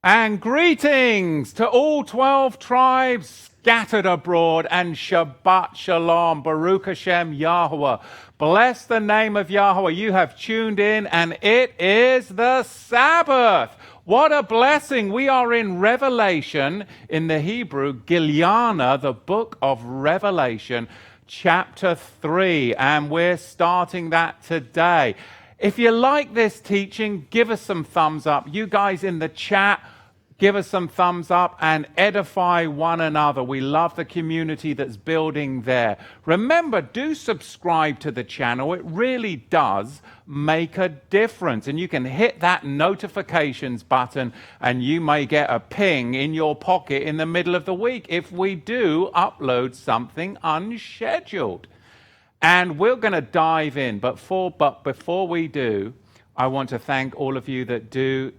And greetings to all 12 tribes scattered abroad, and Shabbat Shalom, Baruch Hashem Yahweh. Bless the name of Yahweh. You have tuned in, and it is the Sabbath. What a blessing. We are in Revelation, in the Hebrew, Giliana, the book of Revelation, chapter 3, and we're starting that today. If you like this teaching, give us some thumbs up. You guys in the chat, give us some thumbs up and edify one another. We love the community that's building there. Remember, do subscribe to the channel. It really does make a difference. And you can hit that notifications button and you may get a ping in your pocket in the middle of the week if we do upload something unscheduled. And we're going to dive in. But before we do, I want to thank all of you that do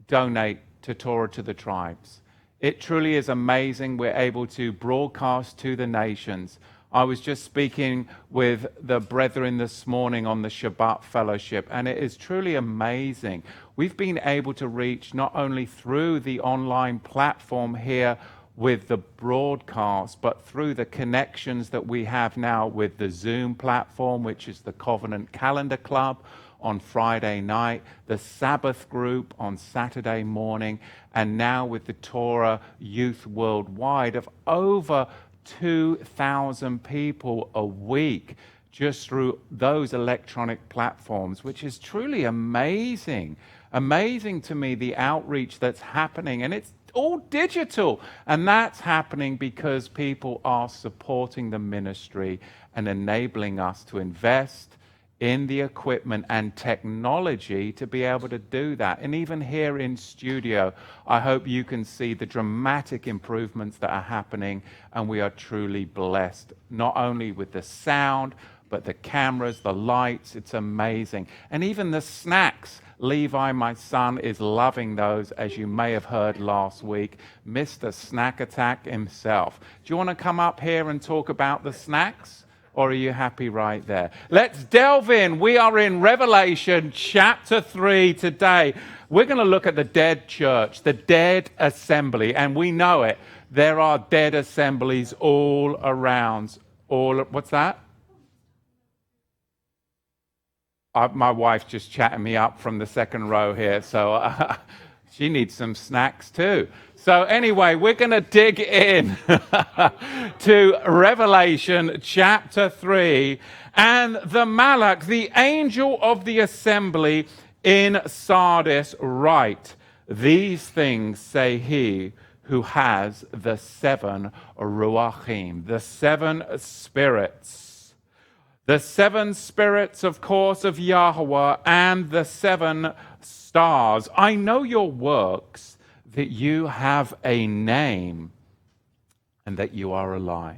donate to Torah to the tribes. It truly is amazing we're able to broadcast to the nations. I was just speaking with the brethren this morning on the Shabbat fellowship, and it is truly amazing. We've been able to reach not only through the online platform here with the broadcast, but through the connections that we have now with the Zoom platform, which is the Covenant Calendar Club, on Friday night, the Sabbath group on Saturday morning, and now with the Torah Youth Worldwide of over 2,000 people a week just through those electronic platforms, which is truly amazing. Amazing to me, the outreach that's happening, and it's all digital, and that's happening because people are supporting the ministry and enabling us to invest in the equipment and technology to be able to do that. And even here in studio, I hope you can see the dramatic improvements that are happening, and we are truly blessed, not only with the sound, but the cameras, the lights. It's amazing. And even the snacks. Levi, my son, is loving those, as you may have heard last week. Mr. Snack Attack himself. Do you want to come up here and talk about the snacks? Or are you happy right there? Let's delve in. We are in Revelation chapter 3 today. We're going to look at the dead church, the dead assembly. And we know it. There are dead assemblies all around. What's that? My wife's just chatting me up from the second row here. So she needs some snacks too. So anyway, we're going to dig in to Revelation chapter 3. And the Malach, the angel of the assembly in Sardis, write, "These things say he who has the 7 ruachim," the 7 spirits. The 7 spirits, of course, of Yahweh, and the 7 stars. I know your works, that you have a name and that you are alive.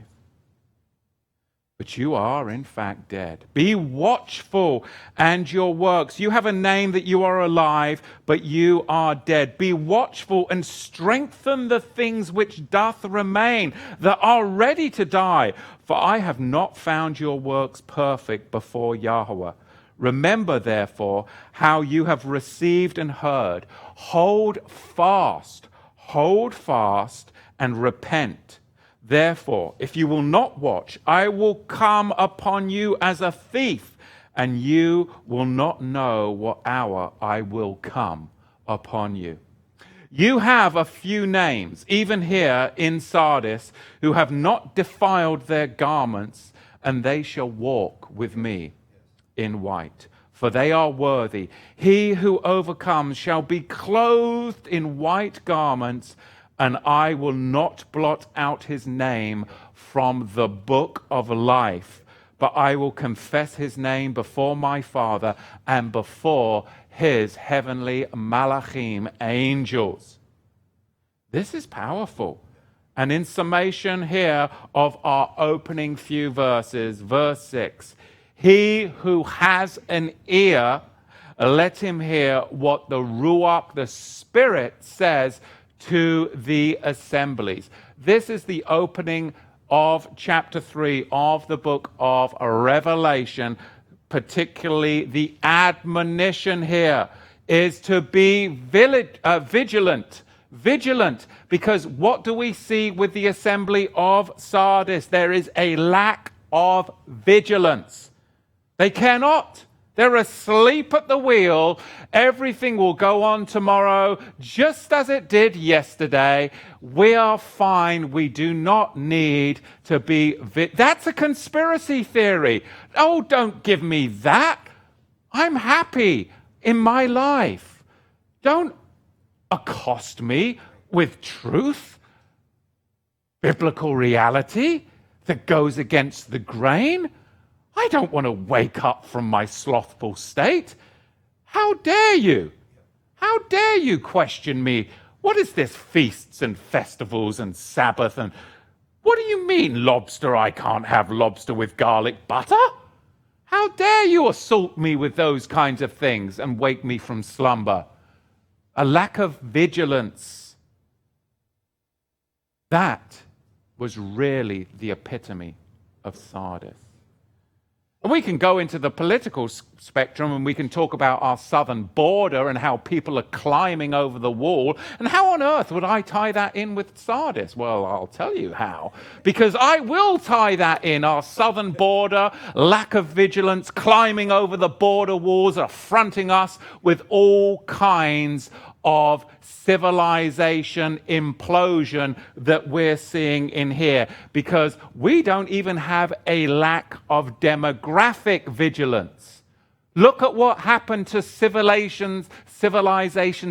But you are, in fact, dead. Be watchful and your works. You have a name that you are alive, but you are dead. Be watchful and strengthen the things which doth remain, that are ready to die. For I have not found your works perfect before Yahweh. Remember, therefore, how you have received and heard. Hold fast, and repent. Therefore, if you will not watch, I will come upon you as a thief, and you will not know what hour I will come upon you. You have a few names, even here in Sardis, who have not defiled their garments, and they shall walk with me in white, for they are worthy. He who overcomes shall be clothed in white garments, and I will not blot out his name from the book of life, but I will confess his name before my Father and before his heavenly malachim, angels. This is powerful. And in summation here of our opening few verses, verse 6, he who has an ear, let him hear what the Ruach, the Spirit, says to the assemblies. This is the opening of chapter 3 of the book of Revelation, particularly the admonition here is to be vigilant. vigilant. Because what do we see with the assembly of Sardis? There is a lack of vigilance. They cannot. They're asleep at the wheel. Everything will go on tomorrow just as it did yesterday. We are fine. We do not need to be... That's a conspiracy theory. Oh, don't give me that. I'm happy in my life. Don't accost me with truth, biblical reality that goes against the grain. I don't want to wake up from my slothful state. How dare you? How dare you question me? What is this feasts and festivals and Sabbath? And what do you mean lobster? I can't have lobster with garlic butter? How dare you assault me with those kinds of things and wake me from slumber? A lack of vigilance. That was really the epitome of Sardis. And we can go into the political spectrum and we can talk about our southern border and how people are climbing over the wall. And how on earth would I tie that in with Sardis? Well, I'll tell you how. Because I will tie that in. Our southern border, lack of vigilance, climbing over the border walls, affronting us with all kinds of civilization implosion that we're seeing in here, because we don't even have a lack of demographic vigilance. Look at what happened to civilizations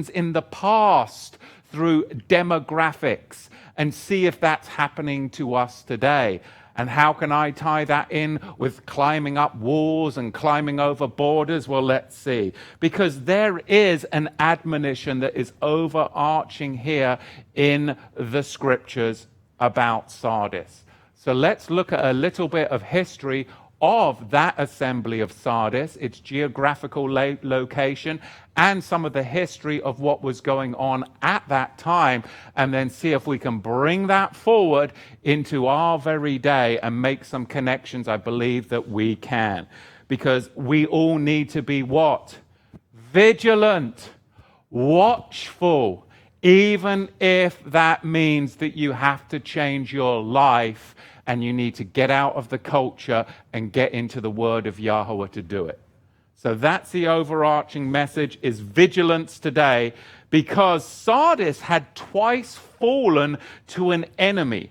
in the past through demographics and see if that's happening to us today. And how can I tie that in with climbing up walls and climbing over borders? Well, let's see. Because there is an admonition that is overarching here in the scriptures about Sardis. So let's look at a little bit of history of that assembly of Sardis, its geographical location, and some of the history of what was going on at that time, and then see if we can bring that forward into our very day and make some connections. I believe that we can, because we all need to be what? Vigilant, watchful, even if that means that you have to change your life and you need to get out of the culture and get into the word of Yahweh to do it. So that's the overarching message, is vigilance today, because Sardis had twice fallen to an enemy.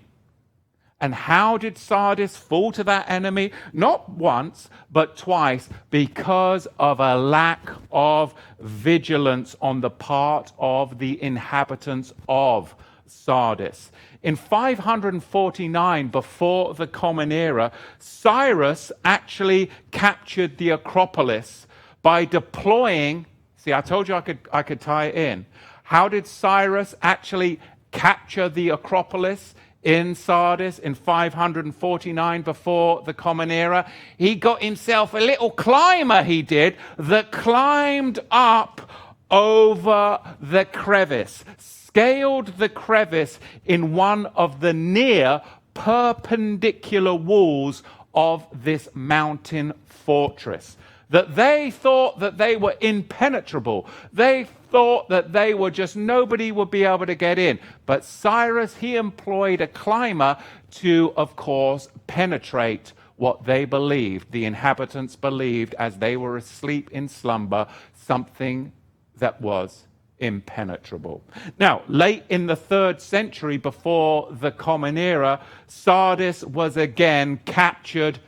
And how did Sardis fall to that enemy? Not once, but twice, because of a lack of vigilance on the part of the inhabitants of Sardis. In 549, before the Common Era, Cyrus actually captured the acropolis by deploying... See, I told you I could tie it in. How did Cyrus actually capture the acropolis in Sardis in 549 before the Common Era? He got himself a little climber, he did, that climbed up over the crevice, scaled the crevice in one of the near perpendicular walls of this mountain fortress. That they thought that they were impenetrable. They thought that they were just, nobody would be able to get in. But Cyrus, he employed a climber to, of course, penetrate what they believed, the inhabitants believed as they were asleep in slumber, something that was impenetrable. Now, late in the 3rd century before the Common Era, Sardis was again captured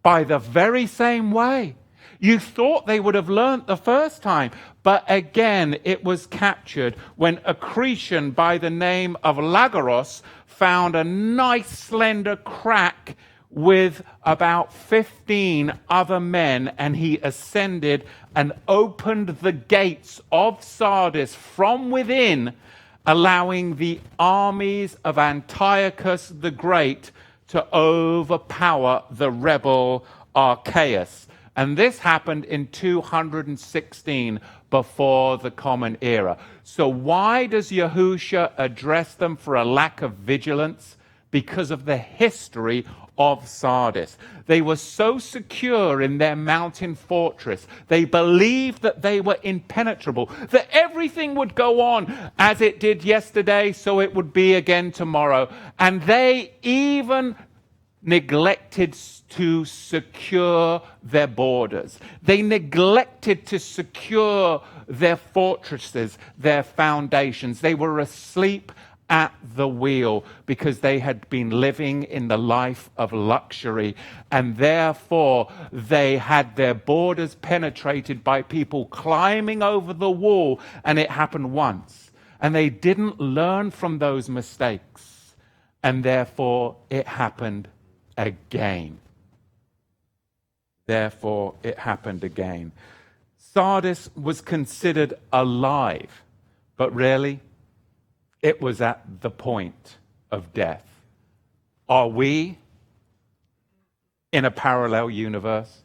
by the very same way. You thought they would have learnt the first time, but again it was captured when a Cretan by the name of Lagoras found a nice slender crack with about 15 other men, and he ascended and opened the gates of Sardis from within, allowing the armies of Antiochus the Great to overpower the rebel Archaeus. And this happened in 216 before the Common Era. So why does Yahusha address them for a lack of vigilance? Because of the history of Sardis. They were so secure in their mountain fortress, they believed that they were impenetrable, that everything would go on as it did yesterday, so it would be again tomorrow. And they even neglected to secure their borders. They neglected to secure their fortresses, their foundations. They were asleep at the wheel because they had been living in the life of luxury, and therefore they had their borders penetrated by people climbing over the wall, and it happened once. And they didn't learn from those mistakes, and therefore it happened again. Therefore it happened again. Sardis was considered alive, but really, it was at the point of death. Are we in a parallel universe?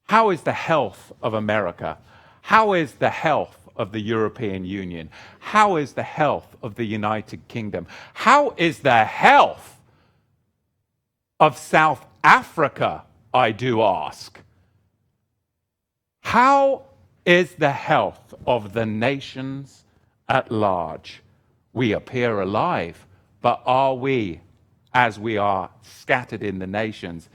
How is the health of America? How is the health of the European Union? How is the health of the United Kingdom? How is the health of South Africa, I do ask? How is the health of the nations at large? We appear alive, but are we, as we are scattered in the nations,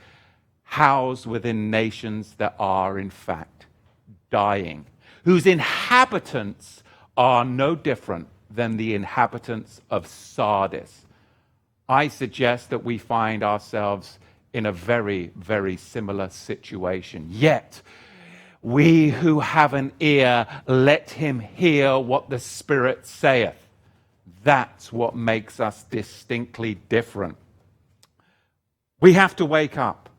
housed within nations that are in fact dying, whose inhabitants are no different than the inhabitants of Sardis? I suggest that we find ourselves in a very, very similar situation. Yet, we who have an ear, let him hear what the Spirit saith. That's what makes us distinctly different. We have to wake up.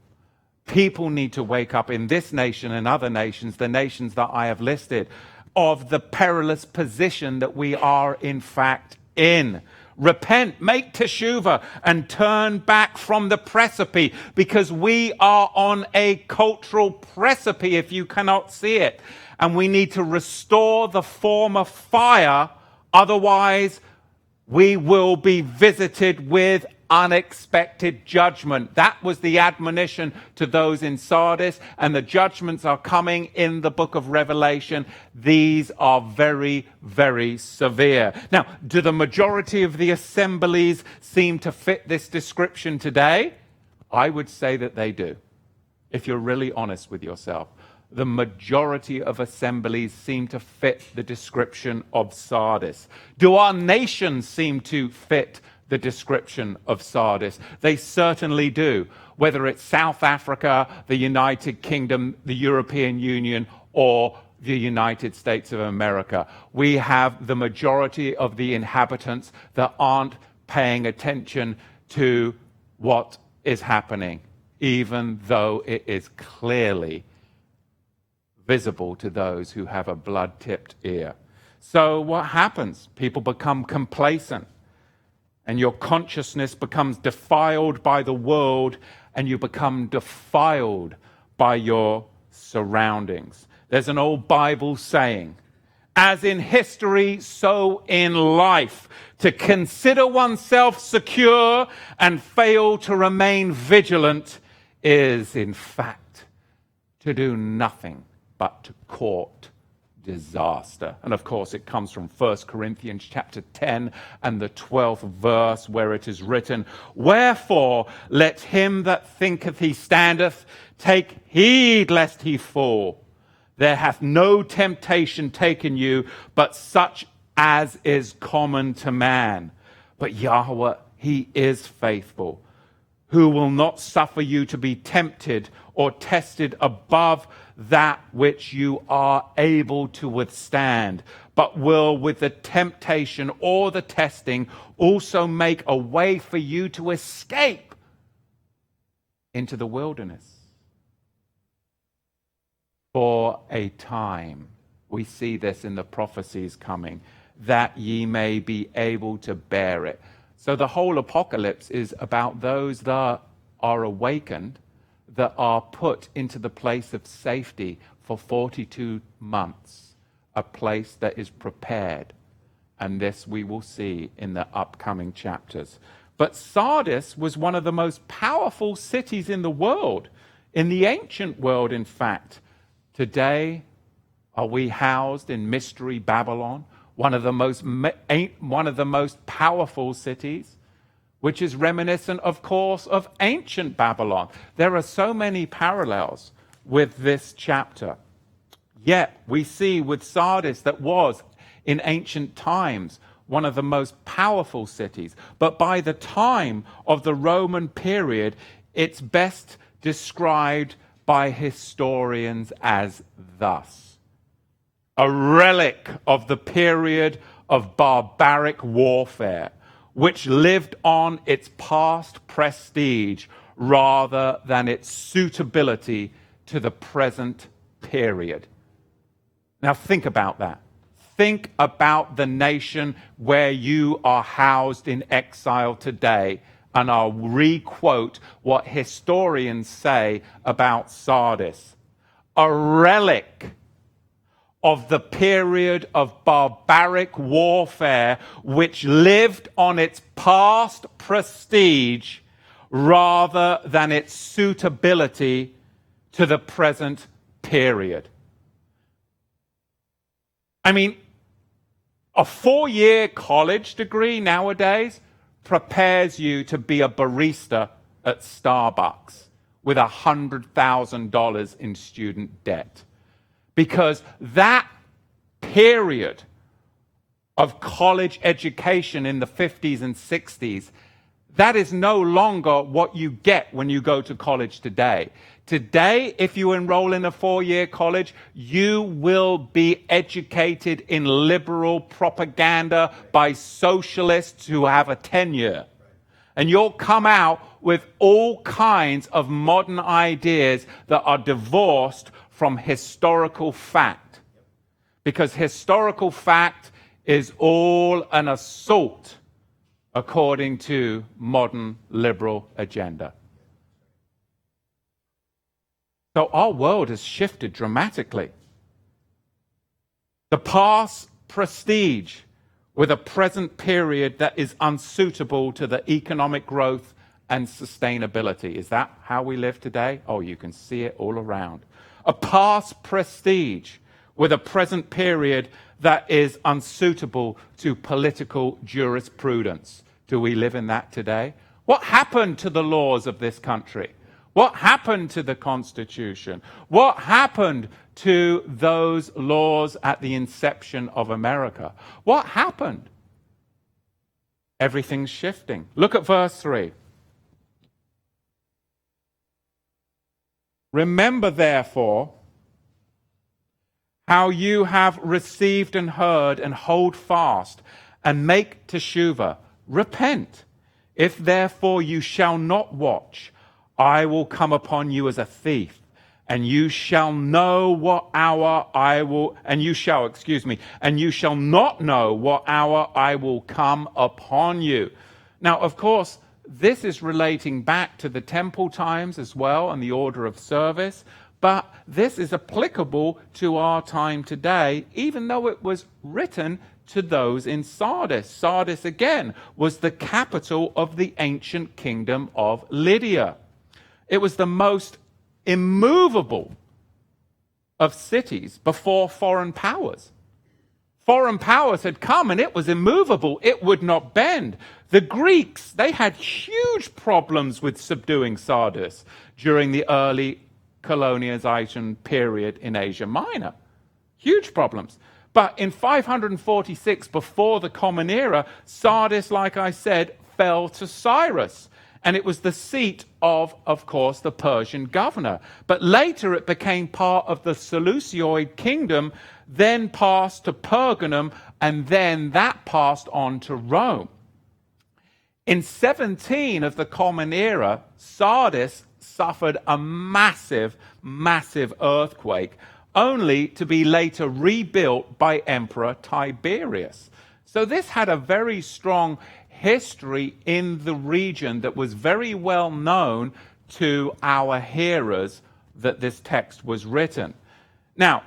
People need to wake up in this nation and other nations, the nations that I have listed, of the perilous position that we are in fact in. Repent, make teshuvah, and turn back from the precipice, because we are on a cultural precipice, if you cannot see it. And we need to restore the former fire, otherwise we will be visited with unexpected judgment. That was the admonition to those in Sardis, and the judgments are coming in the book of Revelation. These are very, very severe. Now, do the majority of the assemblies seem to fit this description today? I would say that they do, if you're really honest with yourself. The majority of assemblies seem to fit the description of Sardis. Do our nations seem to fit the description of Sardis? They certainly do, whether it's South Africa, the United Kingdom, the European Union, or the United States of America. We have the majority of the inhabitants that aren't paying attention to what is happening, even though it is clearly visible to those who have a blood-tipped ear. So what happens? People become complacent, and your consciousness becomes defiled by the world, and you become defiled by your surroundings. There's an old Bible saying, as in history, so in life, to consider oneself secure and fail to remain vigilant is, in fact, to do nothing but to court disaster. And of course, it comes from 1 Corinthians chapter 10 and the 12th verse, where it is written, wherefore let him that thinketh he standeth take heed lest he fall. There hath no temptation taken you, but such as is common to man. But Yahweh, he is faithful, who will not suffer you to be tempted or tested above that which you are able to withstand, but will with the temptation or the testing also make a way for you to escape into the wilderness. For a time, we see this in the prophecies coming, that ye may be able to bear it. So the whole apocalypse is about those that are awakened, that are put into the place of safety for 42 months, a place that is prepared. And this we will see in the upcoming chapters. But Sardis was one of the most powerful cities in the world, in the ancient world, in fact. Today, are we housed in Mystery Babylon, one of the most powerful cities, which is reminiscent, of course, of ancient Babylon. There are so many parallels with this chapter. Yet we see with Sardis that was, in ancient times, one of the most powerful cities. But by the time of the Roman period, it's best described by historians as thus: a relic of the period of barbaric warfare, which lived on its past prestige rather than its suitability to the present period. Now think about that. Think about the nation where you are housed in exile today, and I'll re-quote what historians say about Sardis. A relic of the period of barbaric warfare which lived on its past prestige rather than its suitability to the present period. I mean, a 4-year college degree nowadays prepares you to be a barista at Starbucks with $100,000 in student debt. Because that period of college education in the 50s and 60s, that is no longer what you get when you go to college today. Today, if you enroll in a 4-year college, you will be educated in liberal propaganda by socialists who have a tenure. And you'll come out with all kinds of modern ideas that are divorced from historical fact. Because historical fact is all an assault according to modern liberal agenda. So our world has shifted dramatically. The past prestige with a present period that is unsuitable to the economic growth and sustainability. Is that how we live today? Oh, you can see it all around. A past prestige with a present period that is unsuitable to political jurisprudence. Do we live in that today? What happened to the laws of this country? What happened to the Constitution? What happened to those laws at the inception of America? What happened? Everything's shifting. Look at verse 3. Remember, therefore, how you have received and heard, and hold fast, and make teshuvah. Repent. If therefore you shall not watch, I will come upon you as a thief, and you shall know what hour I will, and you shall not know what hour I will come upon you. Now, of course, this is relating back to the temple times as well and the order of service, but this is applicable to our time today, even though it was written to those in Sardis. Sardis, again, was the capital of the ancient kingdom of Lydia. It was the most immovable of cities before foreign powers. Foreign powers had come and it was immovable. It would not bend. The Greeks, they had huge problems with subduing Sardis during the early colonization period in Asia Minor. Huge problems. But in 546, before the Common Era, Sardis, like I said, fell to Cyrus. And it was the seat of course, the Persian governor. But later it became part of the Seleucid kingdom, then passed to Pergamum, and then that passed on to Rome. In 17 of the Common Era, Sardis suffered a massive, massive earthquake, only to be later rebuilt by Emperor Tiberius. So this had a very strong history in the region that was very well known to our hearers that this text was written. Now,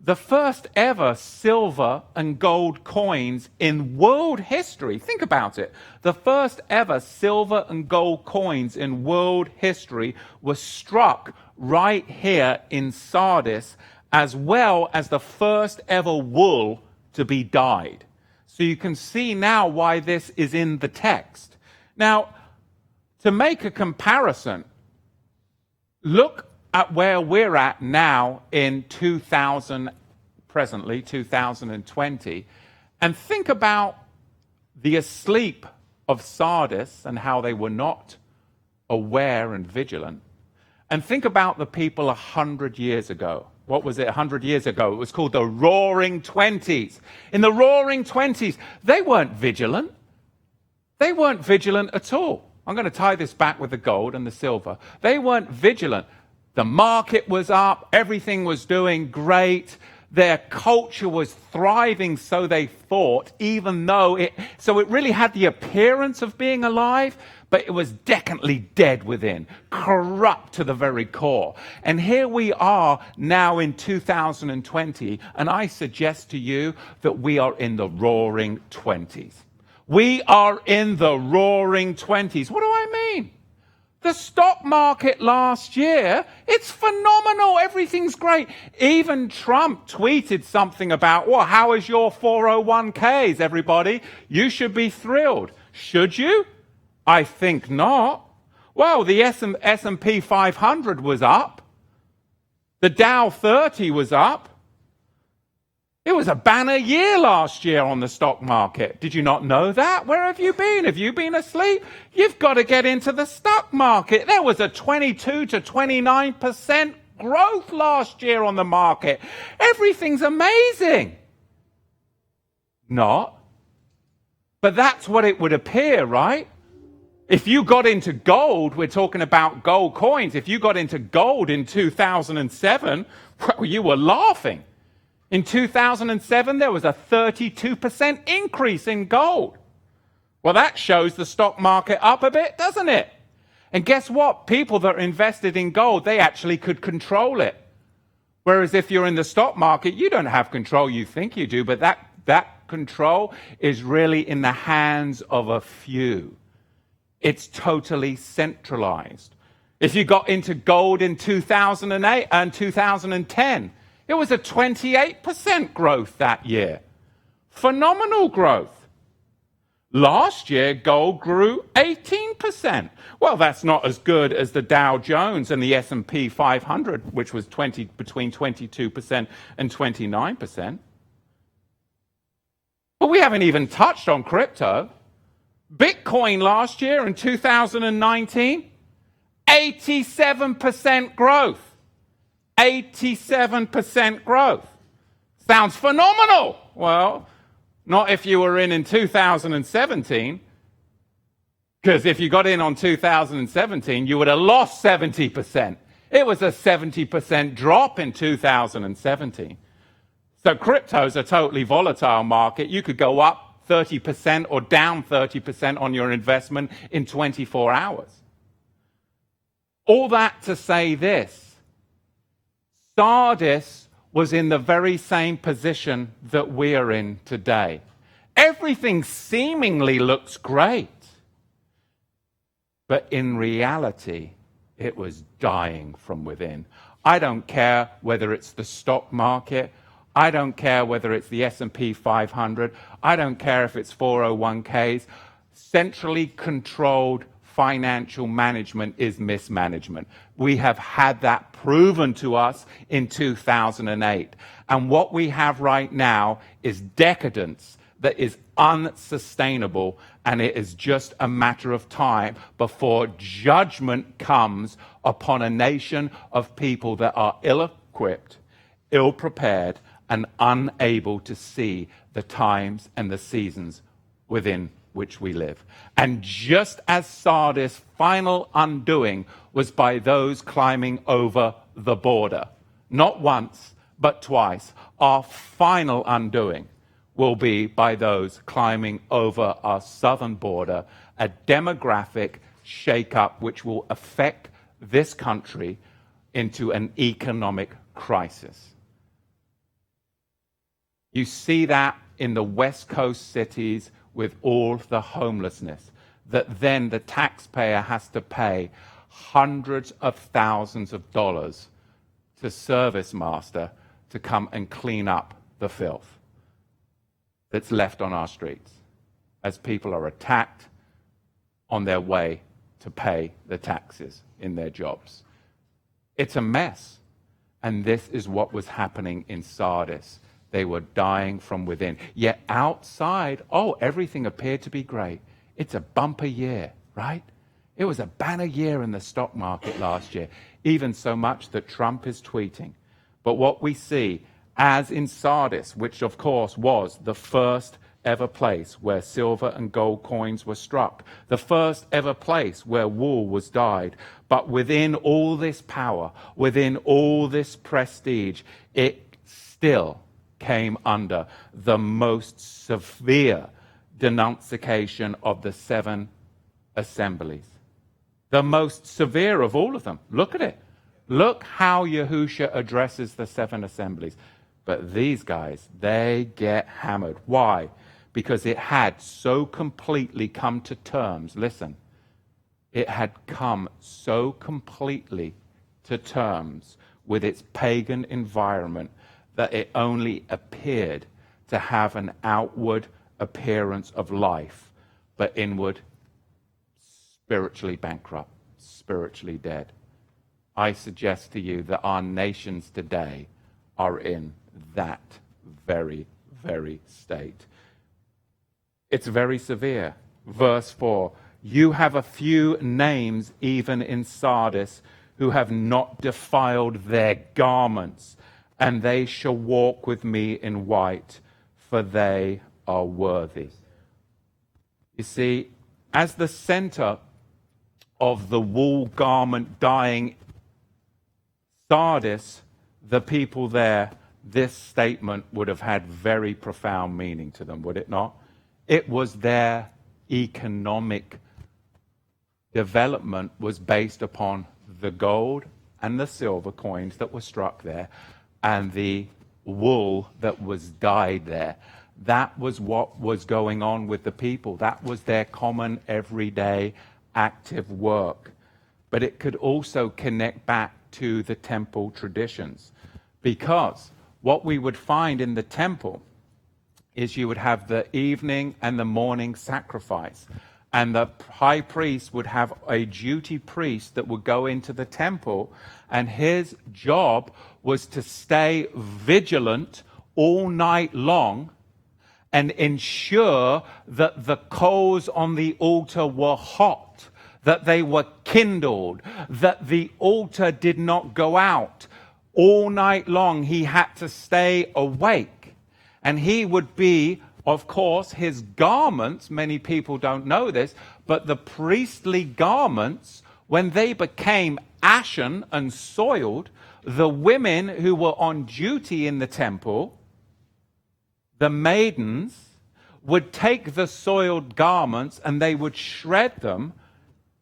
the first ever silver and gold coins in world history. Think about it. The first ever silver and gold coins in world history were struck right here in Sardis, as well as the first ever wool to be dyed. So you can see now why this is in the text. Now, to make a comparison, look at where we're at now in presently 2020, and think about the asleep of Sardis and how they were not aware and vigilant. And think about the people 100 years ago. What was it 100 years ago? It was called the Roaring Twenties. In the Roaring Twenties, they weren't vigilant. They weren't vigilant at all. I'm going to tie this back with the gold and the silver. They weren't vigilant. The market was up. Everything was doing great. Their culture was thriving, so they thought, even though it really had the appearance of being alive, but it was definitely dead within, corrupt to the very core. And here we are now in 2020, and I suggest to you that we are in the Roaring Twenties. We are in the Roaring Twenties. What do I mean? The stock market last year, it's phenomenal. Everything's great. Even Trump tweeted something about, well, how is your 401ks, everybody? You should be thrilled. Should you? I think not. Well, the S&P 500 was up. The Dow 30 was up. It was a banner year last year on the stock market. Did you not know that? Where have you been? Have you been asleep? You've got to get into the stock market. There was a 22 to 29% growth last year on the market. Everything's amazing. Not. But that's what it would appear, right? If you got into gold, we're talking about gold coins. If you got into gold in 2007, well, you were laughing. In 2007, there was a 32% increase in gold. Well, that shows the stock market up a bit, doesn't it? And guess what? People that are invested in gold, they actually could control it. Whereas if you're in the stock market, you don't have control. You think you do, but that control is really in the hands of a few. It's totally centralized. If you got into gold in 2008 and 2010, it was a 28% growth that year. Phenomenal growth. Last year, gold grew 18%. Well, that's not as good as the Dow Jones and the S&P 500, which was between 22% and 29%. But we haven't even touched on crypto. Bitcoin last year in 2019, 87% growth. 87% growth. Sounds phenomenal. Well, not if you were in 2017, because if you got in on 2017, you would have lost 70%. It was a 70% drop in 2017. So crypto's a totally volatile market. You could go up 30% or down 30% on your investment in 24 hours. All that to say this. Sardis was in the very same position that we're in today. Everything seemingly looks great, but in reality, it was dying from within. I don't care whether it's the stock market. I don't care whether it's the S&P 500. I don't care if it's 401ks. Centrally controlled financial management is mismanagement. We have had that proven to us in 2008. And what we have right now is decadence that is unsustainable, and it is just a matter of time before judgment comes upon a nation of people that are ill-equipped, ill-prepared, and unable to see the times and the seasons within which we live. And just as Sardis' final undoing was by those climbing over the border, not once, but twice, our final undoing will be by those climbing over our southern border, a demographic shake-up which will affect this country into an economic crisis. You see that in the West Coast cities with all the homelessness, that then the taxpayer has to pay hundreds of thousands of dollars to service master to come and clean up the filth that's left on our streets as people are attacked on their way to pay the taxes in their jobs. It's a mess. And this is what was happening in Sardis. They were dying from within. Yet outside, everything appeared to be great. It's a bumper year, right? It was a banner year in the stock market last year, even so much that Trump is tweeting. But what we see, as in Sardis, which of course was the first ever place where silver and gold coins were struck, the first ever place where wool was dyed. But within all this power, within all this prestige, it still came under the most severe denunciation of the 7 assemblies. The most severe of all of them. Look at it. Look how Yahusha addresses the 7 assemblies. But these guys, they get hammered. Why? Because it had so completely come to terms. Listen, it had come so completely to terms with its pagan environment that it only appeared to have an outward appearance of life, but inward, spiritually bankrupt, spiritually dead. I suggest to you that our nations today are in that very, very state. It's very severe. Verse 4, you have a few names even in Sardis who have not defiled their garments, and they shall walk with me in white, for they are worthy. You see, as the center of the wool garment dyeing Sardis, the people there, this statement would have had very profound meaning to them, would it not? It was their economic development was based upon the gold and the silver coins that were struck there and the wool that was dyed there. That was what was going on with the people. That was their common, everyday, active work. But it could also connect back to the temple traditions, because what we would find in the temple is you would have the evening and the morning sacrifice. And the high priest would have a duty priest that would go into the temple, and his job was to stay vigilant all night long and ensure that the coals on the altar were hot, that they were kindled, that the altar did not go out. All night long he had to stay awake. And he would be, of course, his garments, many people don't know this, but the priestly garments, when they became ashen and soiled, the women who were on duty in the temple, the maidens, would take the soiled garments and they would shred them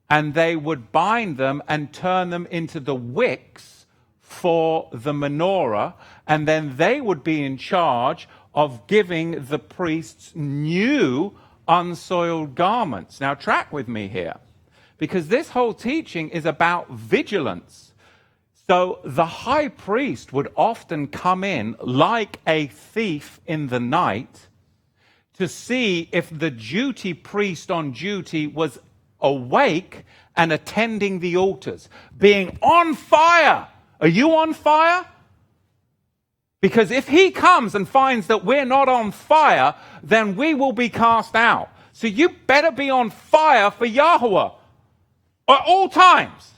and they would bind them and turn them into the wicks for the menorah, and then they would be in charge of giving the priests new unsoiled garments. Now track with me here, because this whole teaching is about vigilance. So the high priest would often come in like a thief in the night to see if the duty priest on duty was awake and attending the altars, being on fire. Are you on fire? Because if he comes and finds that we're not on fire, then we will be cast out. So you better be on fire for Yahweh at all times.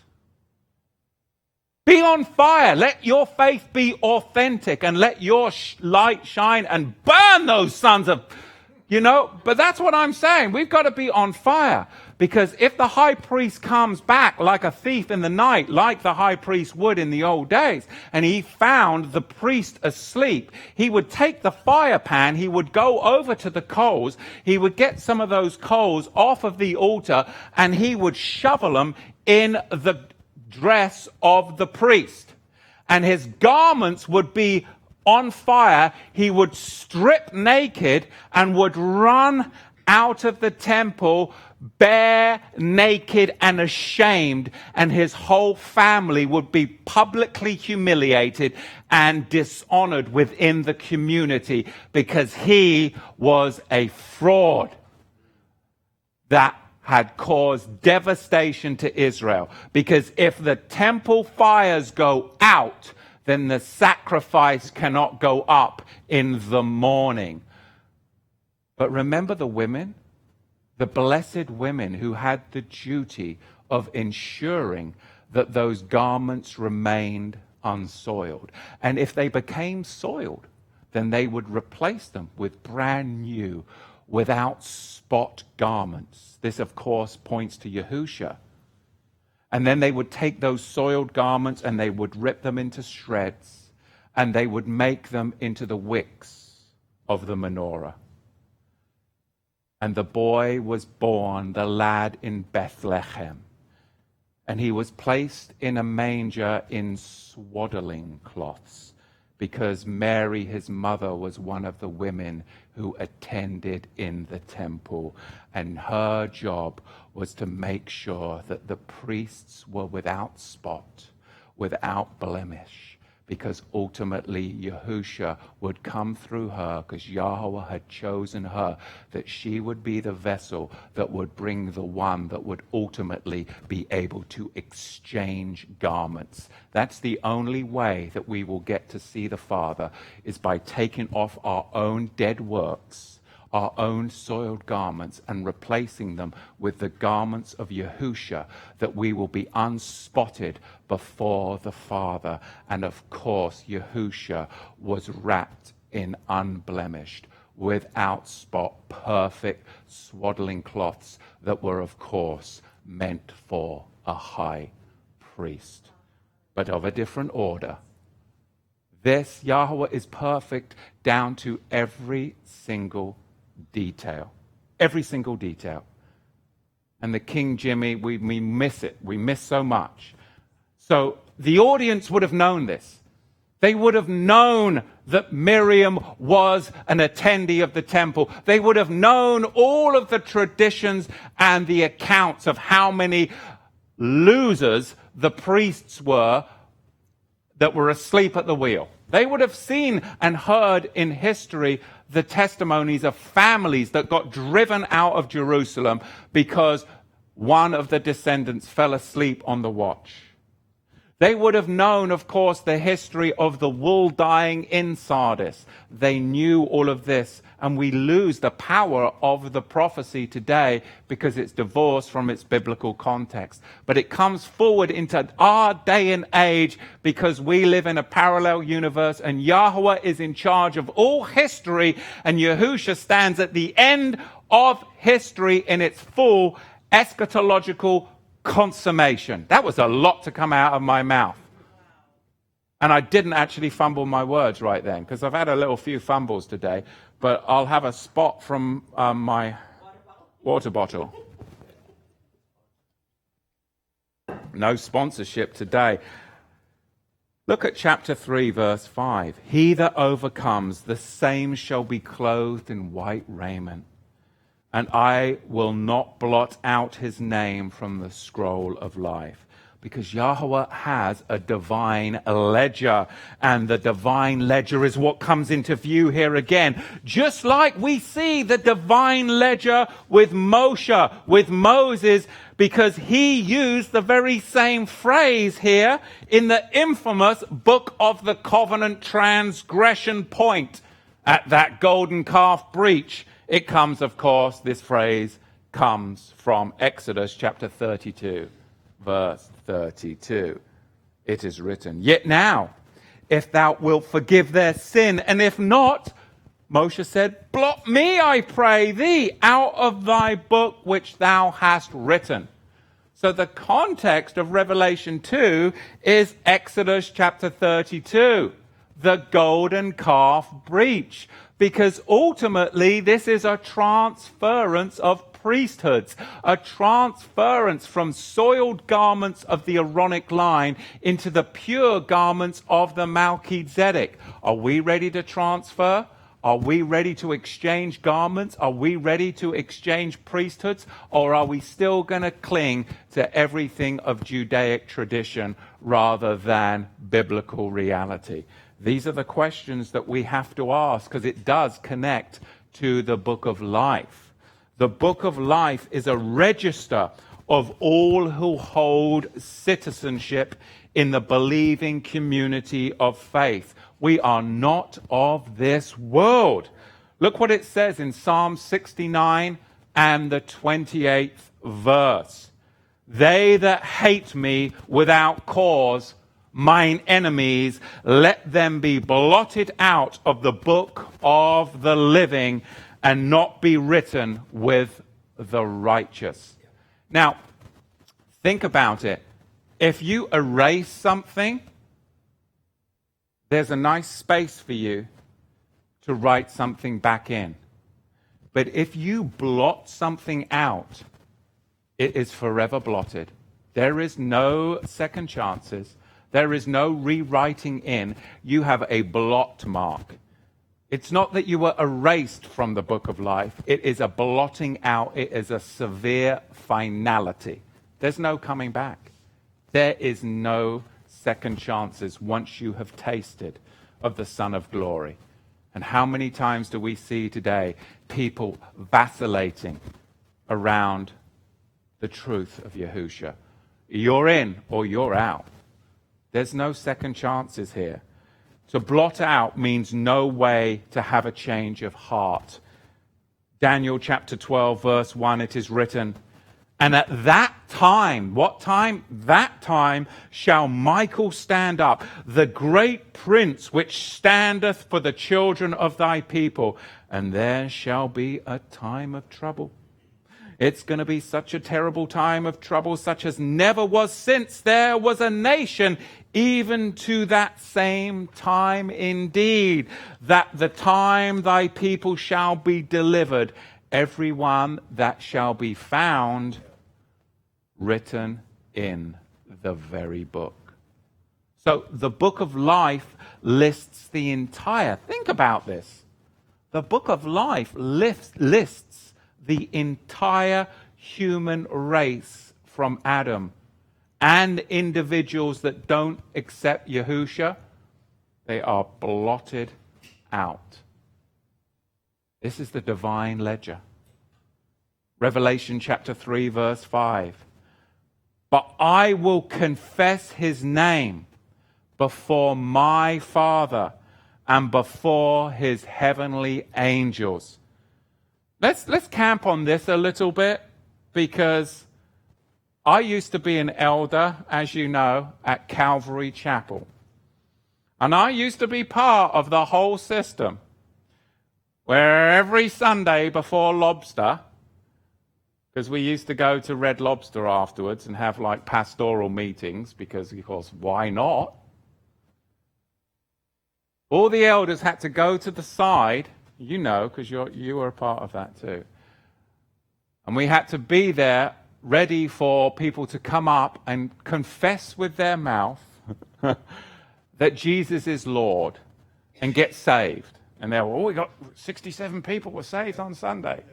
Be on fire. Let your faith be authentic and let your light shine and burn those sons of, but that's what I'm saying. We've got to be on fire, because if the high priest comes back like a thief in the night, like the high priest would in the old days, and he found the priest asleep, he would take the fire pan, he would go over to the coals, he would get some of those coals off of the altar, and he would shovel them in the dress of the priest. And his garments would be on fire, he would strip naked and would run out of the temple bare, naked, and ashamed, and his whole family would be publicly humiliated and dishonored within the community because he was a fraud that had caused devastation to Israel. Because if the temple fires go out, then the sacrifice cannot go up in the morning. But remember the women? The blessed women who had the duty of ensuring that those garments remained unsoiled. And if they became soiled, then they would replace them with brand new, without spot garments. This, of course, points to Yahusha. And then they would take those soiled garments and they would rip them into shreds, and they would make them into the wicks of the menorah. And the boy was born, the lad, in Bethlehem. And he was placed in a manger in swaddling cloths, because Mary, his mother, was one of the women who attended in the temple. And her job was to make sure that the priests were without spot, without blemish, because ultimately Yahusha would come through her, because Yahweh had chosen her, that she would be the vessel that would bring the one that would ultimately be able to exchange garments. That's the only way that we will get to see the Father, is by taking off our own dead works, our own soiled garments, and replacing them with the garments of Yahusha, that we will be unspotted before the Father. And of course, Yahusha was wrapped in unblemished, without spot, perfect swaddling cloths that were, of course, meant for a high priest, but of a different order. This Yahweh is perfect down to every single detail. Every single detail. And the King Jimmy, we miss it. We miss so much. So the audience would have known this. They would have known that Miriam was an attendee of the temple. They would have known all of the traditions and the accounts of how many losers the priests were that were asleep at the wheel. They would have seen and heard in history the testimonies of families that got driven out of Jerusalem because one of the descendants fell asleep on the watch. They would have known, of course, the history of the wool dyeing in Sardis. They knew all of this, and we lose the power of the prophecy today because it's divorced from its biblical context. But it comes forward into our day and age because we live in a parallel universe, and Yahweh is in charge of all history, and Yahusha stands at the end of history in its full eschatological consummation. That was a lot to come out of my mouth. And I didn't actually fumble my words right then, because I've had a little few fumbles today, but I'll have a spot from my water bottle. No sponsorship today. Look at chapter 3, verse 5. He that overcomes, the same shall be clothed in white raiment, and I will not blot out his name from the scroll of life. Because Yahweh has a divine ledger, and the divine ledger is what comes into view here again. Just like we see the divine ledger with Moshe, with Moses, because he used the very same phrase here in the infamous Book of the Covenant transgression point at that golden calf breach. It comes, of course, this phrase comes from Exodus chapter 32, verse 32. It is written, yet now, if thou wilt forgive their sin, and if not, Moshe said, blot me, I pray thee, out of thy book which thou hast written. So the context of Revelation 2 is Exodus chapter 32, the golden calf breach. Because ultimately, this is a transference of priesthoods, a transference from soiled garments of the Aaronic line into the pure garments of the Melchizedek. Are we ready to transfer? Are we ready to exchange garments? Are we ready to exchange priesthoods? Or are we still going to cling to everything of Judaic tradition rather than biblical reality? These are the questions that we have to ask, because it does connect to the book of life. The book of life is a register of all who hold citizenship in the believing community of faith. We are not of this world. Look what it says in Psalm 69 and the 28th verse. They that hate me without cause, mine enemies, let them be blotted out of the book of the living and not be written with the righteous. Now, think about it. If you erase something, there's a nice space for you to write something back in. But if you blot something out, it is forever blotted. There is no second chances. There is no rewriting in. You have a blot mark. It's not that you were erased from the book of life. It is a blotting out. It is a severe finality. There's no coming back. There is no second chances once you have tasted of the Son of Glory. And how many times do we see today people vacillating around the truth of Yahushua? You're in or you're out. There's no second chances here. To blot out means no way to have a change of heart. Daniel chapter 12, verse 1, it is written, and at that time, what time? That time shall Michael stand up, the great prince which standeth for the children of thy people, and there shall be a time of trouble. It's going to be such a terrible time of trouble, such as never was since there was a nation, even to that same time indeed, that the time thy people shall be delivered, every one that shall be found written in the very book. So the book of life lists the entire, think about this. The book of life lists the entire human race from Adam, and individuals that don't accept Yahushua, they are blotted out. This is the divine ledger. Revelation chapter 3 verse 5. But I will confess his name before my Father and before his heavenly angels. Let's camp on this a little bit, because I used to be an elder, as you know, at Calvary Chapel. And I used to be part of the whole system where every Sunday before Lobster, because we used to go to Red Lobster afterwards and have like pastoral meetings, because of course, why not? All the elders had to go to the side, you know, because you were a part of that too. And we had to be there ready for people to come up and confess with their mouth that Jesus is Lord and get saved. And they were, we got 67 people were saved on Sunday.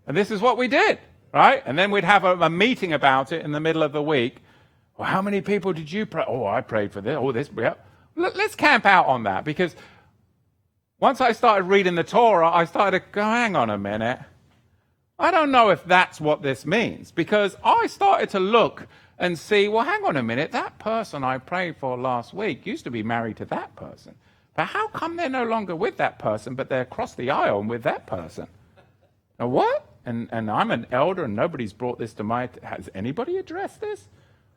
And this is what we did, right? And then we'd have a meeting about it in the middle of the week. Well, how many people did you pray? Oh, I prayed for this. Oh, this. Yeah. Let's camp out on that, because once I started reading the Torah, I started to go, hang on a minute. I don't know if that's what this means, because I started to look and see, well, hang on a minute, that person I prayed for last week used to be married to that person. But how come they're no longer with that person, but they're across the aisle and with that person? Now, what? And I'm an elder and nobody's brought this to my... Has anybody addressed this?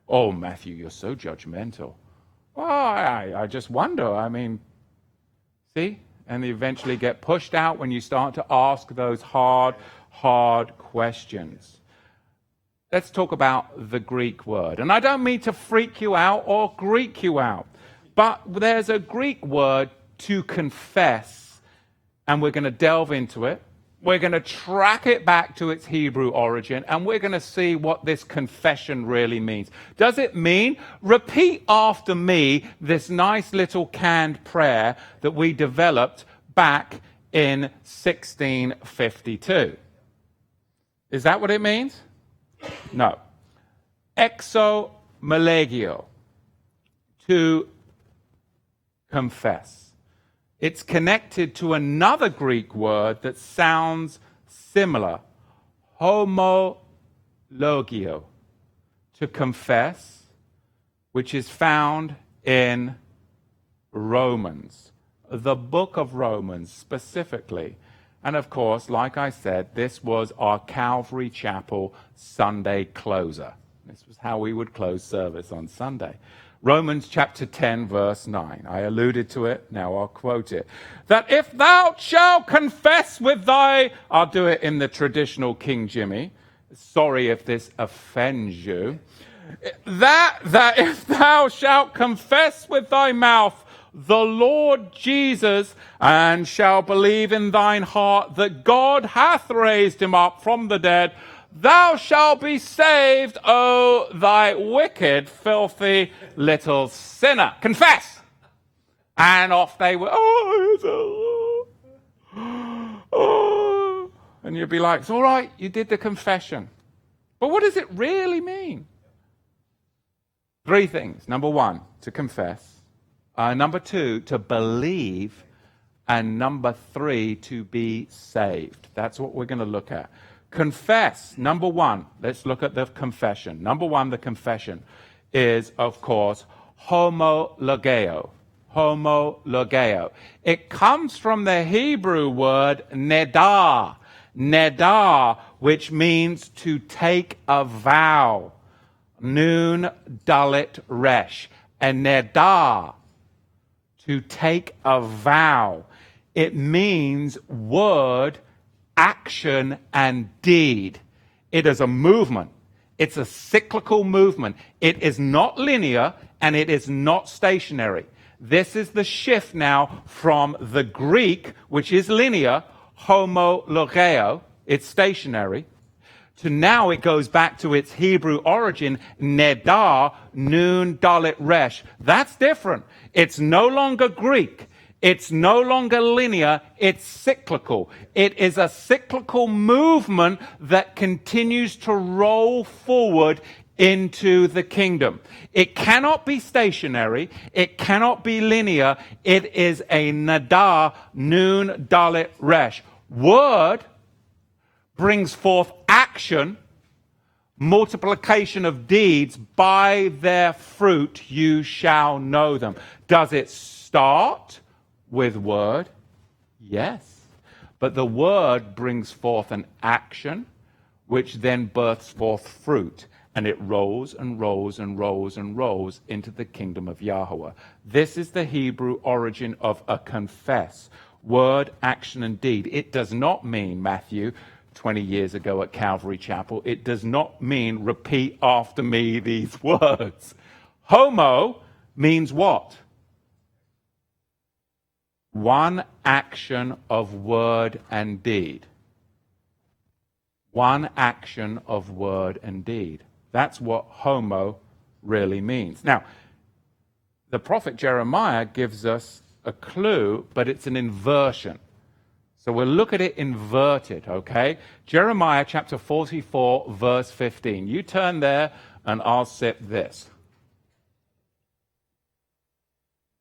Oh, Matthew, you're so judgmental. Well, I just wonder. I mean, see? And they eventually get pushed out when you start to ask those hard questions. Let's talk about the Greek word. And I don't mean to freak you out or Greek you out, but there's a Greek word to confess, and we're going to delve into it. We're going to track it back to its Hebrew origin, and we're going to see what this confession really means. Does it mean, repeat after me this nice little canned prayer that we developed back in 1652? Is that what it means? No. Exo melegio, to confess. It's connected to another Greek word that sounds similar, homologio, to confess, which is found in Romans, the book of Romans specifically. And of course, like I said, this was our Calvary Chapel Sunday closer. This was how we would close service on Sunday. Romans chapter 10, verse 9. I alluded to it, now I'll quote it. That if thou shalt confess with thy... I'll do it in the traditional King Jimmy. Sorry if this offends you. That if thou shalt confess with thy mouth the Lord Jesus, and shall believe in thine heart that God hath raised him up from the dead, thou shalt be saved, O thy wicked, filthy little sinner. Confess! And off they were. And you'd be like, it's all right, you did the confession. But what does it really mean? 3 things. Number 1, to confess. Number 2, to believe. And number 3, to be saved. That's what we're going to look at. Confess. Number 1, let's look at the confession. Number 1, the confession is, of course, homologeo. Homologeo. It comes from the Hebrew word nedah. Nedah, which means to take a vow. Nun dalit resh. And nedah, to take a vow. It means word, action, and deed. It is a movement. It's a cyclical movement. It is not linear, and it is not stationary. This is the shift now from the Greek, which is linear, homologeo, it's stationary, to now it goes back to its Hebrew origin, nedah, nun dalit resh. That's different. It's no longer Greek. It's no longer linear, it's cyclical. It is a cyclical movement that continues to roll forward into the kingdom. It cannot be stationary. It cannot be linear. It is a nedah, nun dalit resh. Word brings forth action, multiplication of deeds. By their fruit you shall know them. Does it start with word? Yes. But the word brings forth an action, which then births forth fruit. And it rolls and rolls and rolls and rolls into the kingdom of Yahweh. This is the Hebrew origin of a confess. Word, action, and deed. It does not mean, Matthew, 20 years ago at Calvary Chapel, it does not mean repeat after me these words. Homo means what? One action of word and deed. One action of word and deed. That's what homo really means. Now, the prophet Jeremiah gives us a clue, but it's an inversion. So we'll look at it inverted, okay? Jeremiah chapter 44, verse 15. You turn there and I'll sip this.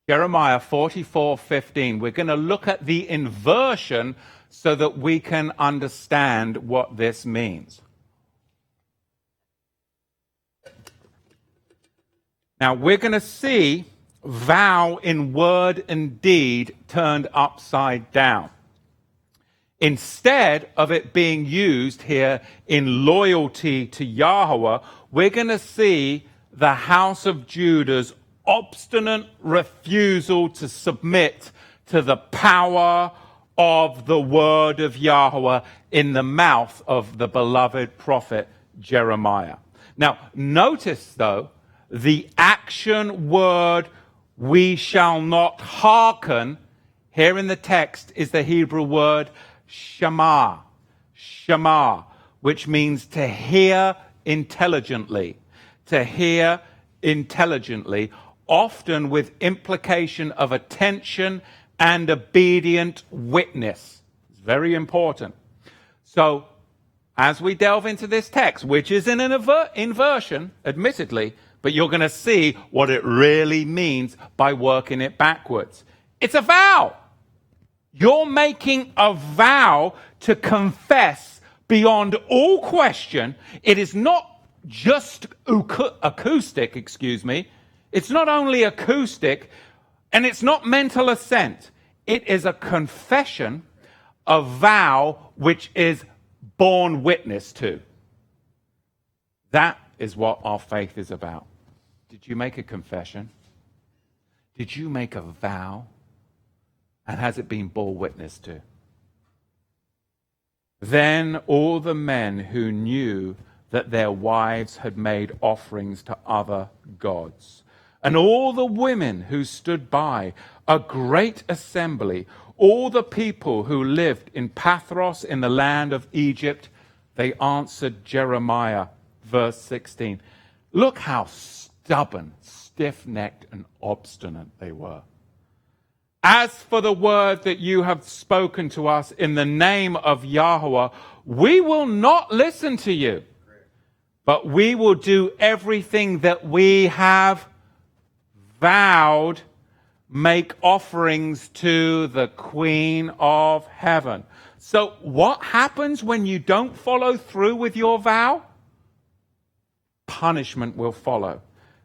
Jeremiah 44:15. We're going to look at the inversion so that we can understand what this means. Now, we're going to see vow in word and deed turned upside down. Instead of it being used here in loyalty to Yahweh, we're going to see the house of Judah's obstinate refusal to submit to the power of the word of Yahweh in the mouth of the beloved prophet Jeremiah. Now, notice, though, the action word, we shall not hearken, here in the text is the Hebrew word shema. Shema, which means to hear intelligently. To hear intelligently, often with implication of attention and obedient witness. It's very important. So, as we delve into this text, which is in an inversion, admittedly, but you're going to see what it really means by working it backwards. It's a vow. You're making a vow to confess beyond all question. It is not just acoustic, It's not only acoustic, and it's not mental assent. It is a confession, a vow, which is borne witness to. That is what our faith is about. Did you make a confession? Did you make a vow? And has it been borne witness to? Then all the men who knew that their wives had made offerings to other gods, and all the women who stood by, a great assembly, all the people who lived in Pathros in the land of Egypt, they answered Jeremiah, verse 16. Look how stubborn, stiff-necked, and obstinate they were. As for the word that you have spoken to us in the name of Yahweh, we will not listen to you, but we will do everything that we have vowed, make offerings to the Queen of Heaven. So what happens when you don't follow through with your vow? Punishment will follow.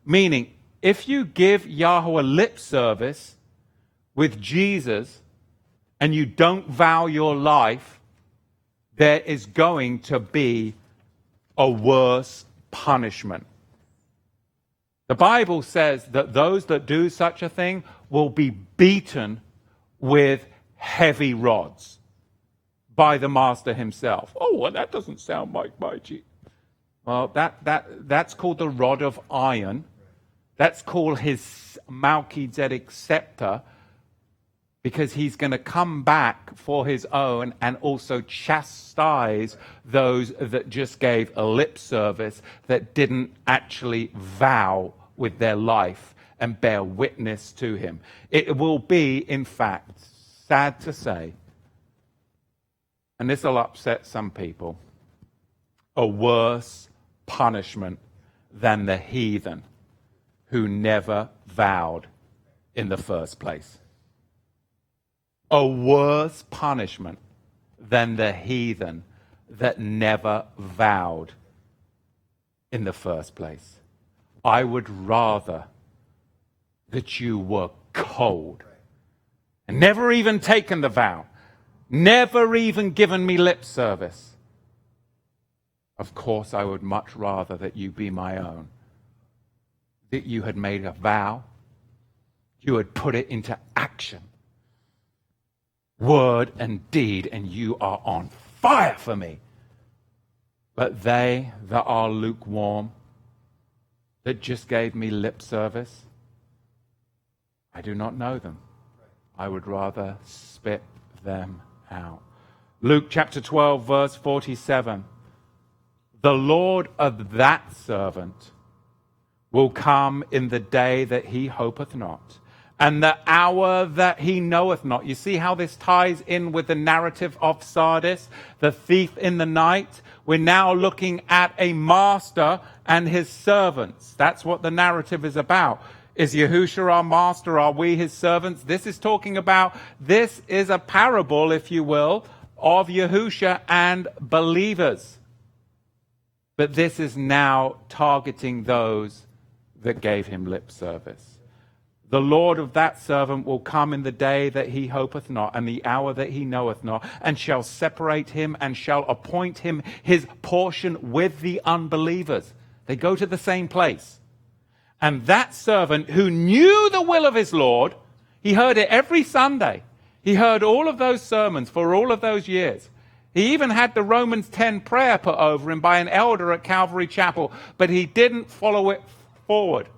Meaning, if you give Yahweh lip service with Jesus and you don't vow your life, there is going to be a worse punishment. The Bible says that those that do such a thing will be beaten with heavy rods by the master himself. Oh, well, that doesn't sound like my G. Well, that's called the rod of iron. That's called his Melchizedek scepter, because he's going to come back for his own and also chastise those that just gave a lip service, that didn't actually vow with their life and bear witness to him. It will be, in fact, sad to say, and this will upset some people, a worse punishment than the heathen who never vowed in the first place. A worse punishment than the heathen that never vowed in the first place. I would rather that you were cold and never even taken the vow, never even given me lip service. Of course, I would much rather that you be my own, that you had made a vow, you had put it into action, word and deed, and you are on fire for me. But they that are lukewarm, that just gave me lip service, I do not know them. I would rather spit them out. Luke chapter 12, verse 47. The Lord of that servant will come in the day that he hopeth not, and the hour that he knoweth not. You see how this ties in with the narrative of Sardis, the thief in the night? We're now looking at a master and his servants. That's what the narrative is about. Is Yahushua our master? Are we his servants? This is a parable, if you will, of Yahushua and believers. But this is now targeting those that gave him lip service. The Lord of that servant will come in the day that he hopeth not, and the hour that he knoweth not, and shall separate him, and shall appoint him his portion with the unbelievers. They go to the same place. And that servant who knew the will of his Lord, he heard it every Sunday. He heard all of those sermons for all of those years. He even had the Romans 10 prayer put over him by an elder at Calvary Chapel, but he didn't follow it forward.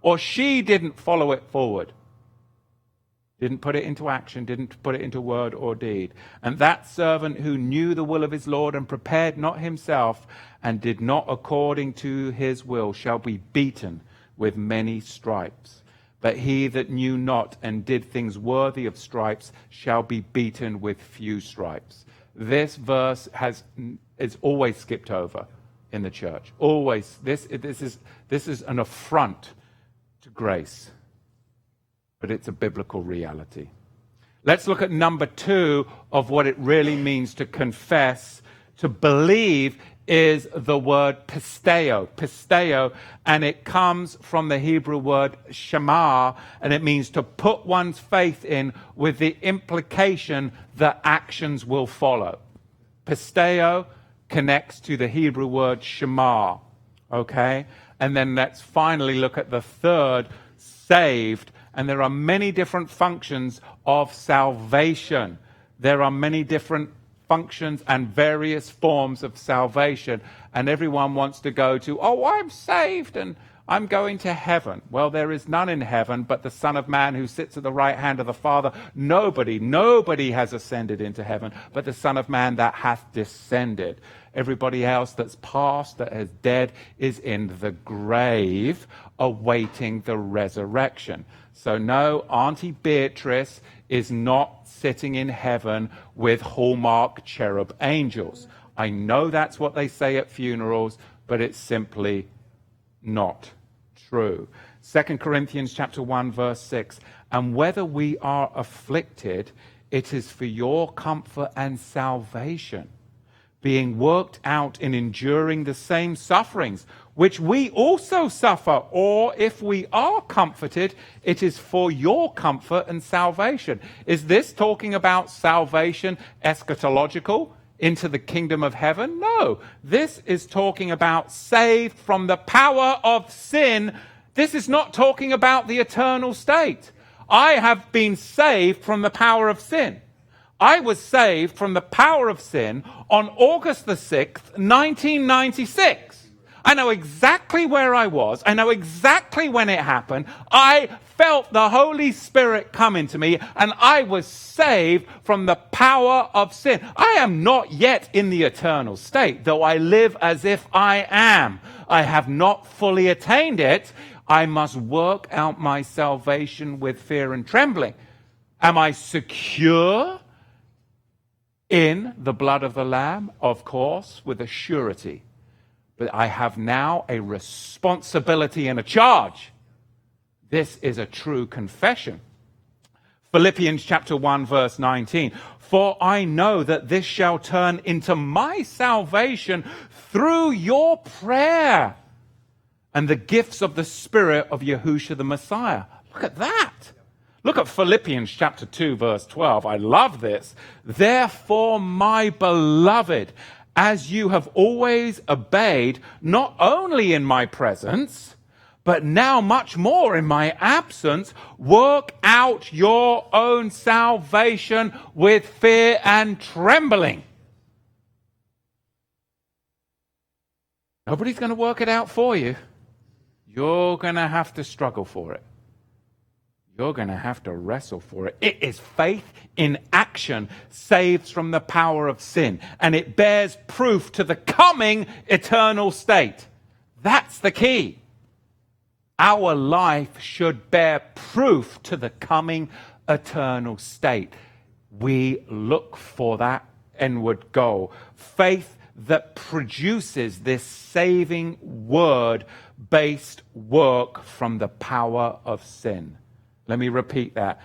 Or she didn't follow it forward. Didn't put it into action, didn't put it into word or deed. And that servant who knew the will of his Lord and prepared not himself and did not according to his will shall be beaten with many stripes. But he that knew not and did things worthy of stripes shall be beaten with few stripes. This verse is always skipped over in the church. Always. This is an affront to grace. But it's a biblical reality. Let's look at number 2 of what it really means to confess. To believe is the word pisteo. Pisteo, and it comes from the Hebrew word shema, and it means to put one's faith in with the implication that actions will follow. Pisteo connects to the Hebrew word shema. Okay? And then let's finally look at the third, saved. And there are many different functions of salvation. There are many different functions and various forms of salvation. And everyone wants to go to, oh, I'm saved and I'm going to heaven. Well, there is none in heaven but the Son of Man who sits at the right hand of the Father. Nobody has ascended into heaven but the Son of Man that hath descended. Everybody else that's passed, that is dead, is in the grave, awaiting the resurrection. So no, Auntie Beatrice is not sitting in heaven with hallmark cherub angels. I know that's what they say at funerals, but it's simply not true. 2 Corinthians chapter 1, verse 6. And whether we are afflicted, it is for your comfort and salvation, being worked out in enduring the same sufferings, which we also suffer, or if we are comforted, it is for your comfort and salvation. Is this talking about salvation eschatological into the kingdom of heaven? No, this is talking about saved from the power of sin. This is not talking about the eternal state. I have been saved from the power of sin. I was saved from the power of sin on August the 6th, 1996. I know exactly where I was. I know exactly when it happened. I felt the Holy Spirit come into me, and I was saved from the power of sin. I am not yet in the eternal state, though I live as if I am. I have not fully attained it. I must work out my salvation with fear and trembling. Am I secure in the blood of the Lamb? Of course, with a surety. But I have now a responsibility and a charge. This is a true confession. Philippians chapter 1, verse 19. For I know that this shall turn into my salvation through your prayer and the gifts of the Spirit of Yahushua the Messiah. Look at that. Look at Philippians chapter 2, verse 12. I love this. Therefore, my beloved, as you have always obeyed, not only in my presence, but now much more in my absence, work out your own salvation with fear and trembling. Nobody's going to work it out for you. You're going to have to struggle for it. You're going to have to wrestle for it. It is faith in action, saved from the power of sin. And it bears proof to the coming eternal state. That's the key. Our life should bear proof to the coming eternal state. We look for that inward goal. Faith that produces this saving word-based work from the power of sin. Let me repeat that.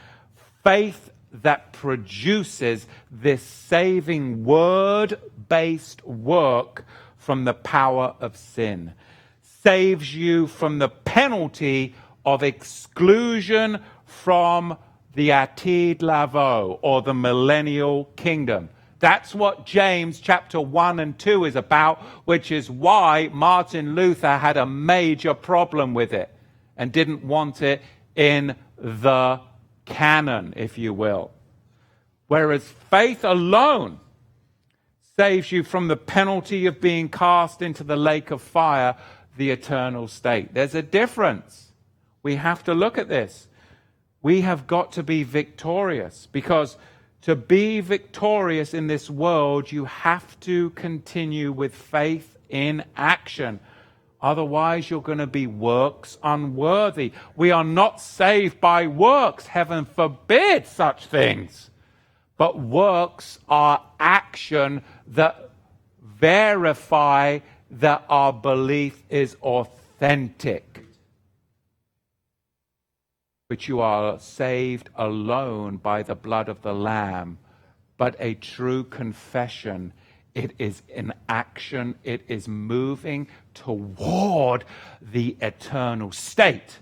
Faith that produces this saving word-based work from the power of sin. Saves you from the penalty of exclusion from the Atid Lavo, or the millennial kingdom. That's what James chapter 1 and 2 is about, which is why Martin Luther had a major problem with it and didn't want it in the canon, if you will. Whereas faith alone saves you from the penalty of being cast into the lake of fire, the eternal state. There's a difference. We have to look at this. We have got to be victorious, because to be victorious in this world, you have to continue with faith in action. Otherwise, you're going to be works unworthy. We are not saved by works. Heaven forbid such things. But works are action that verify that our belief is authentic. But you are saved alone by the blood of the Lamb. But a true confession, it is in action, it is moving toward the eternal state.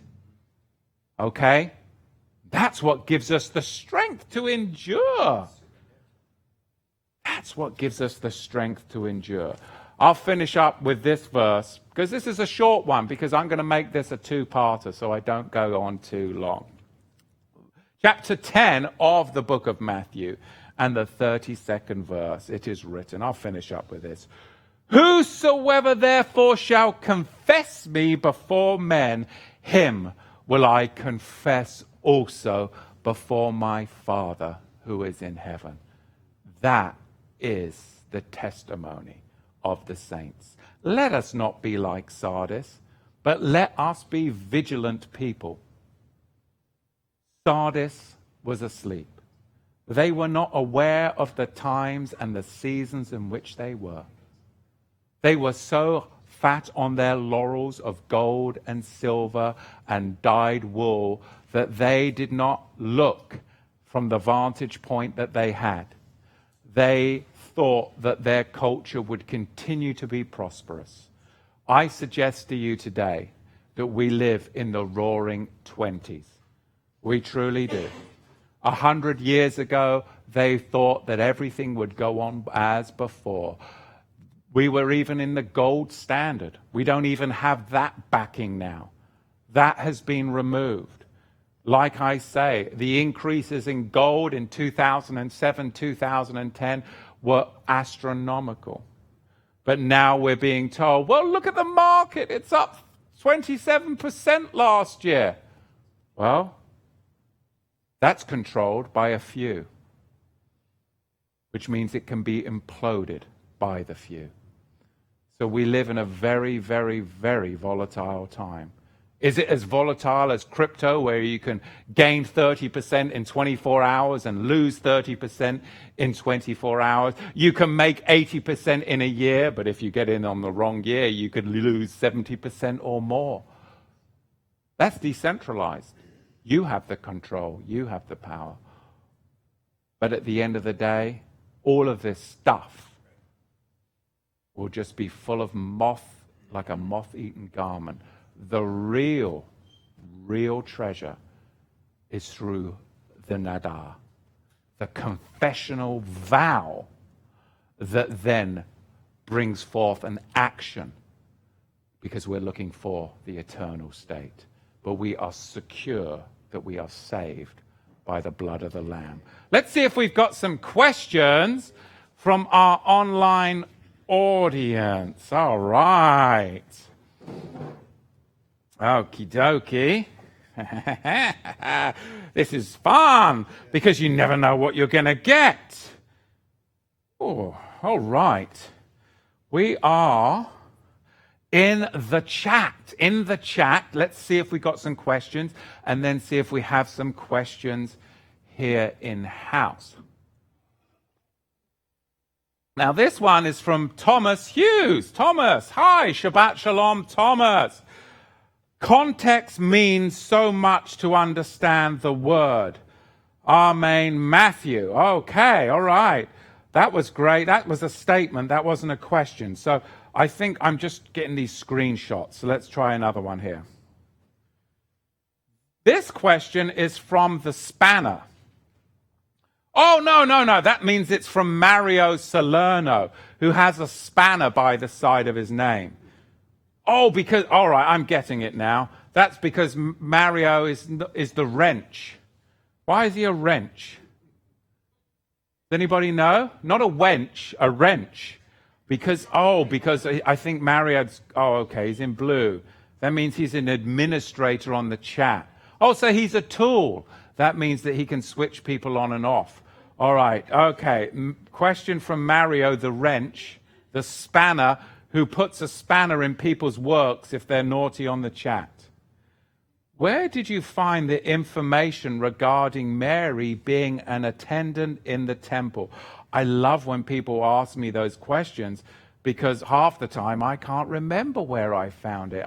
Okay? That's what gives us the strength to endure. That's what gives us the strength to endure. I'll finish up with this verse, because this is a short one, because I'm going to make this a two-parter so I don't go on too long. Chapter 10 of the book of Matthew and the 32nd verse, it is written. I'll finish up with this. Whosoever therefore shall confess me before men, him will I confess also before my Father who is in heaven. That is the testimony of the saints. Let us not be like Sardis, but let us be vigilant people. Sardis was asleep. They were not aware of the times and the seasons in which they were. They were so fat on their laurels of gold and silver and dyed wool that they did not look from the vantage point that they had. They thought that their culture would continue to be prosperous. I suggest to you today that we live in the roaring 20s. We truly do. 100 years ago, they thought that everything would go on as before. We were even in the gold standard. We don't even have that backing now. That has been removed. Like I say, the increases in gold in 2007, 2010 were astronomical. But now we're being told, well, look at the market. It's up 27% last year. Well, that's controlled by a few, which means it can be imploded by the few. So we live in a very, very, very volatile time. Is it as volatile as crypto, where you can gain 30% in 24 hours and lose 30% in 24 hours? You can make 80% in a year, but if you get in on the wrong year, you could lose 70% or more. That's decentralized. You have the control. You have the power. But at the end of the day, all of this stuff will just be full of moth, like a moth-eaten garment. The real treasure is through the nadar, the confessional vow that then brings forth an action, because we're looking for the eternal state. But we are secure that we are saved by the blood of the Lamb. Let's see if we've got some questions from our online audience. All right. Okie dokie. This is fun, because you never know what you're going to get. Oh, all right. We are in the chat. In the chat, let's see if we got some questions, and then see if we have some questions here in-house. Now, this one is from Thomas Hughes. Thomas, hi, Shabbat Shalom, Thomas. Context means so much to understand the word. Amen, Matthew. Okay, all right. That was great. That was a statement. That wasn't a question. So I think I'm just getting these screenshots. So let's try another one here. This question is from the Spanner. Oh, no. That means it's from Mario Salerno, who has a spanner by the side of his name. Oh, because, all right, I'm getting it now. That's because Mario is the wrench. Why is he a wrench? Does anybody know? Not a wench, a wrench. Because I think Mario's, okay, he's in blue. That means he's an administrator on the chat. Oh, so he's a tool. That means that he can switch people on and off. All right, okay. Question from Mario the Wrench, the spanner, who puts a spanner in people's works if they're naughty on the chat. Where did you find the information regarding Mary being an attendant in the temple? I love when people ask me those questions because half the time I can't remember where I found it.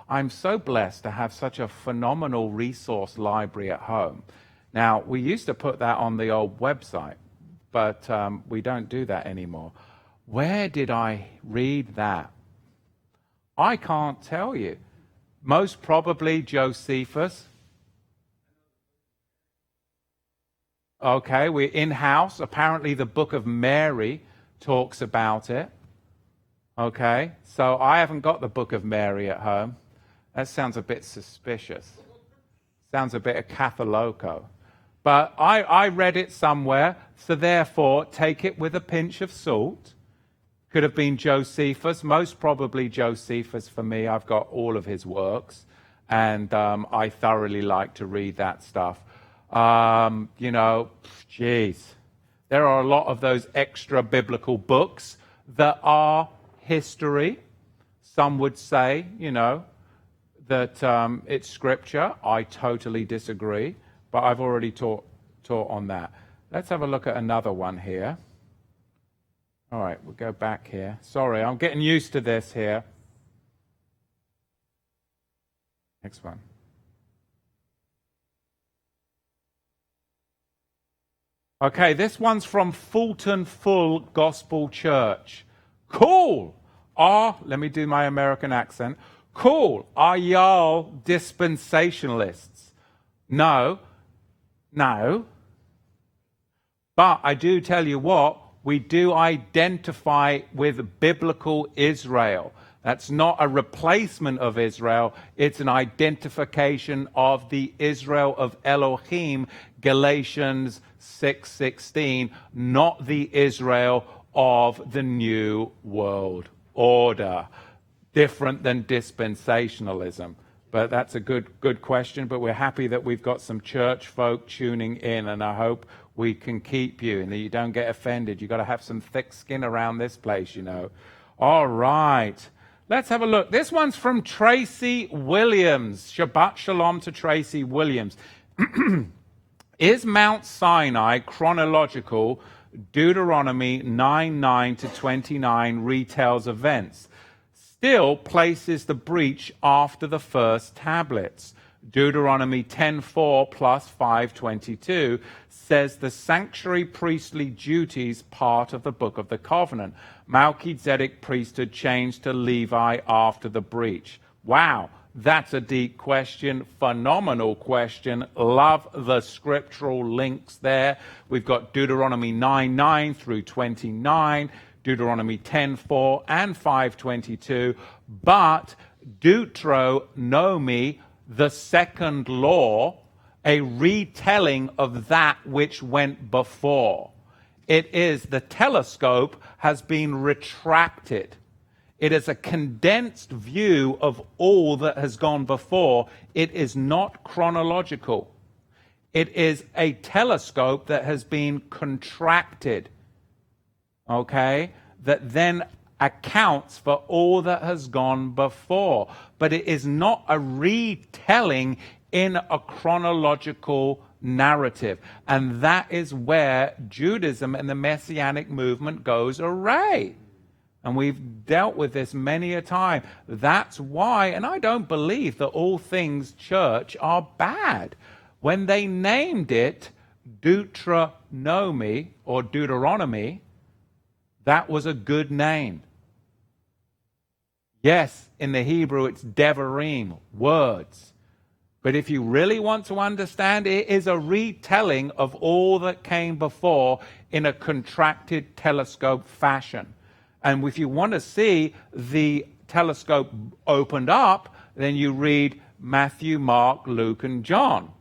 I'm so blessed to have such a phenomenal resource library at home. Now, we used to put that on the old website, but we don't do that anymore. Where did I read that? I can't tell you. Most probably Josephus. Okay, we're in-house. Apparently the book of Mary talks about it. Okay, so I haven't got the book of Mary at home. That sounds a bit suspicious. Sounds a bit of Catholico. But I read it somewhere, so therefore take it with a pinch of salt. Could have been Josephus, most probably Josephus for me. I've got all of his works, and I thoroughly like to read that stuff. Geez, there are a lot of those extra biblical books that are history. Some would say, that it's scripture. I totally disagree, but I've already taught on that. Let's have a look at another one here. All right, we'll go back here. Sorry, I'm getting used to this here. Next one. Okay, this one's from Fulton Full Gospel Church. Cool. Let me do my American accent. Cool. Are y'all dispensationalists? No. But I do tell you what, we do identify with biblical Israel. That's not a replacement of Israel. It's an identification of the Israel of Elohim, Galatians 6:16, not the Israel of the New World Order. Different than dispensationalism. But that's a good question. But we're happy that we've got some church folk tuning in, and I hope we can keep you and that you don't get offended. You've got to have some thick skin around this place, All right. Let's have a look. This one's from Tracy Williams. Shabbat shalom to Tracy Williams. Is Mount Sinai chronological? Deuteronomy 9:9 to 29 retells events. Still places the breach after the first tablets. Deuteronomy 10:4 plus 5:22 says the sanctuary priestly duties part of the Book of the Covenant. Melchizedek priesthood changed to Levi after the breach. Wow, that's a deep question, phenomenal question. Love the scriptural links there. We've got Deuteronomy 9:9 through 29, Deuteronomy 10:4 and 5:22, but Deuteronomy, the second law, a retelling of that which went before. It is, the telescope has been retracted. It is a condensed view of all that has gone before. It is not chronological. It is a telescope that has been contracted, okay, that then accounts for all that has gone before. But it is not a retelling in a chronological narrative. And that is where Judaism and the Messianic movement goes awry. And we've dealt with this many a time. That's why, and I don't believe that all things church are bad. When they named it Deuteronomy or Deuteronomy, that was a good name. Yes, in the Hebrew it's Devarim, words. But if you really want to understand, it is a retelling of all that came before in a contracted telescope fashion. And if you want to see the telescope opened up, then you read Matthew, Mark, Luke, and John.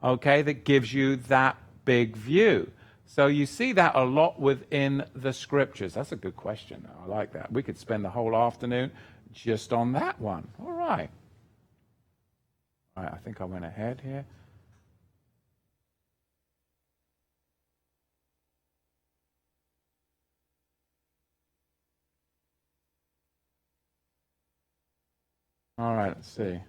Okay, that gives you that big view. So you see that a lot within the scriptures. That's a good question. I like that. We could spend the whole afternoon just on that one. All right. All right, I think I went ahead here. All right, let's see.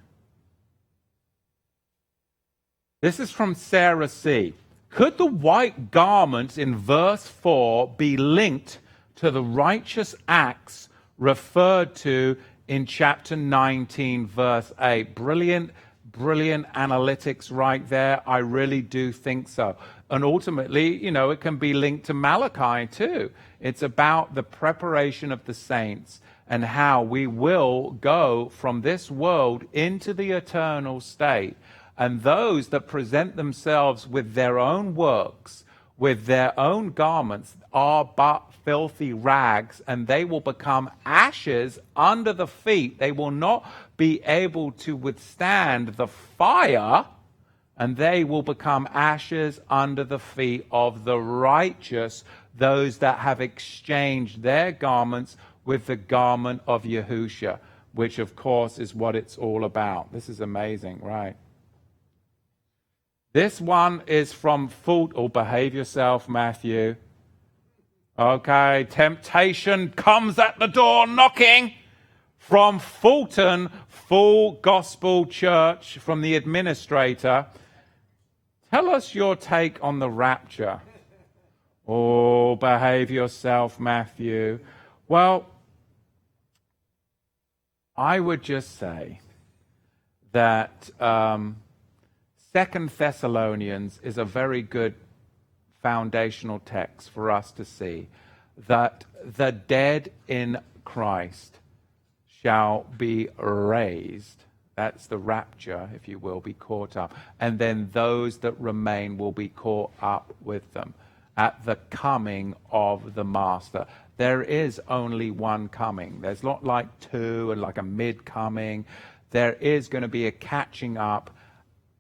This is from Sarah C. Could the white garments in verse 4 be linked to the righteous acts referred to in chapter 19, verse 8? Brilliant analytics right there. I really do think so. And ultimately, it can be linked to Malachi too. It's about the preparation of the saints and how we will go from this world into the eternal state. And those that present themselves with their own works, with their own garments, are but filthy rags, and they will become ashes under the feet. They will not be able to withstand the fire, and they will become ashes under the feet of the righteous, those that have exchanged their garments with the garment of Yahushua, which of course is what it's all about. This is amazing, right? This one is from behave yourself, Matthew. Okay, temptation comes at the door knocking. From Fulton, Full Gospel Church, from the administrator. Tell us your take on the rapture. Oh, behave yourself, Matthew. Well, I would just say that 2 Thessalonians is a very good foundational text for us to see that the dead in Christ shall be raised. That's the rapture, if you will, be caught up. And then those that remain will be caught up with them at the coming of the Master. There is only one coming. There's not like two and like a mid-coming. There is going to be a catching up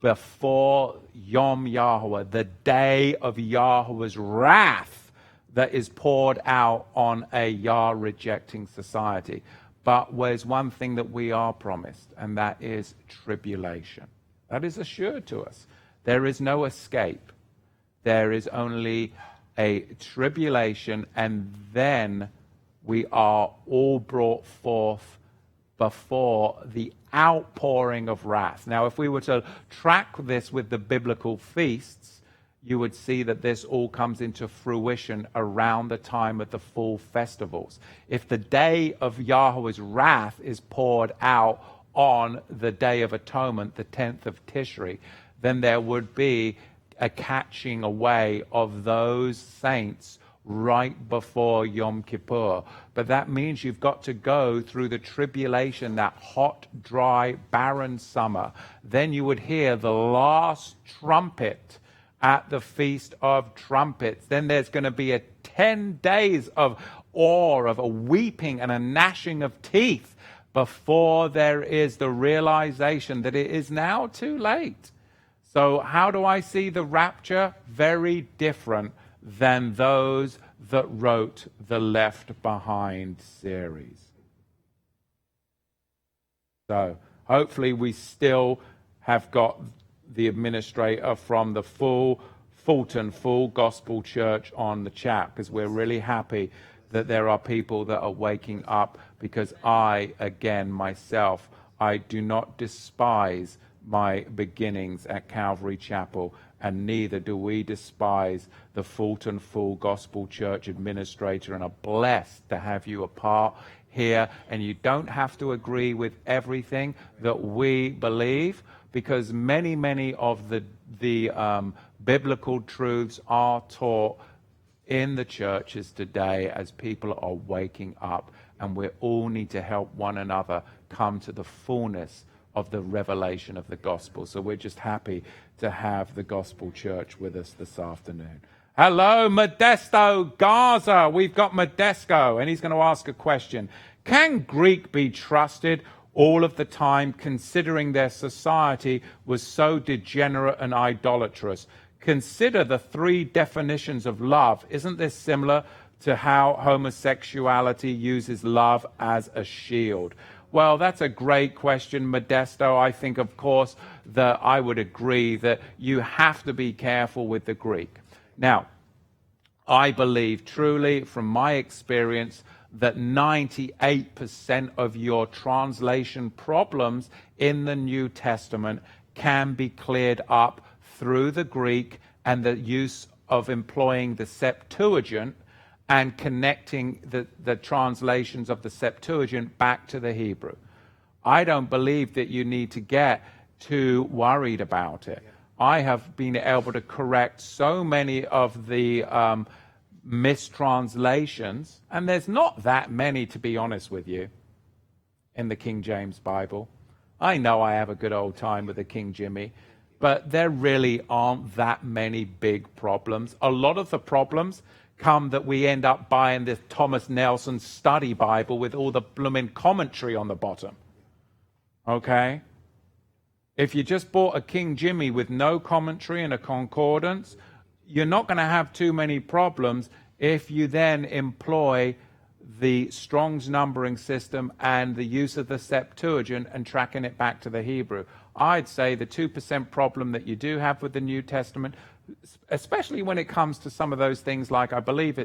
before Yom Yahweh, the day of Yahweh's wrath that is poured out on a Yah-rejecting society. But there's one thing that we are promised, and that is tribulation. That is assured to us. There is no escape. There is only a tribulation, and then we are all brought forth before the outpouring of wrath. Now, if we were to track this with the biblical feasts, you would see that this all comes into fruition around the time of the full festivals. If the day of Yahweh's wrath is poured out on the Day of Atonement, the 10th of Tishri, then there would be a catching away of those saints right before Yom Kippur. But that means you've got to go through the tribulation, that hot, dry, barren summer. Then you would hear the last trumpet at the Feast of Trumpets. Then there's going to be 10 days of awe, of a weeping and a gnashing of teeth before there is the realization that it is now too late. So how do I see the rapture? Very different than those that wrote the Left Behind series. So hopefully we still have got the administrator from the Fulton Full Gospel Church on the chat, because we're really happy that there are people that are waking up, because I, again, myself, I do not despise my beginnings at Calvary Chapel, and neither do we despise the Fulton Full Gospel Church administrator, and are blessed to have you a part here. And you don't have to agree with everything that we believe, because many of the biblical truths are taught in the churches today as people are waking up, and we all need to help one another come to the fullness of the revelation of the gospel. So we're just happy to have the Gospel Church with us this afternoon. Hello, Modesto Gaza. We've got Modesto, and he's going to ask a question. Can Greek be trusted all of the time, considering their society was so degenerate and idolatrous? Consider the 3 definitions of love. Isn't this similar to how homosexuality uses love as a shield? Well, that's a great question, Modesto. I think, of course, that I would agree that you have to be careful with the Greek. Now, I believe truly, from my experience, that 98% of your translation problems in the New Testament can be cleared up through the Greek and the use of employing the Septuagint and connecting the translations of the Septuagint back to the Hebrew. I don't believe that you need to get too worried about it. I have been able to correct so many of the mistranslations, and there's not that many, to be honest with you, in the King James Bible. I know I have a good old time with the King Jimmy, but there really aren't that many big problems. A lot of the problems come that we end up buying this Thomas Nelson study Bible with all the blooming commentary on the bottom. Okay? If you just bought a King Jimmy with no commentary and a concordance, you're not going to have too many problems if you then employ the Strong's numbering system and the use of the Septuagint and tracking it back to the Hebrew. I'd say the 2% problem that you do have with the New Testament, especially when it comes to some of those things like, I believe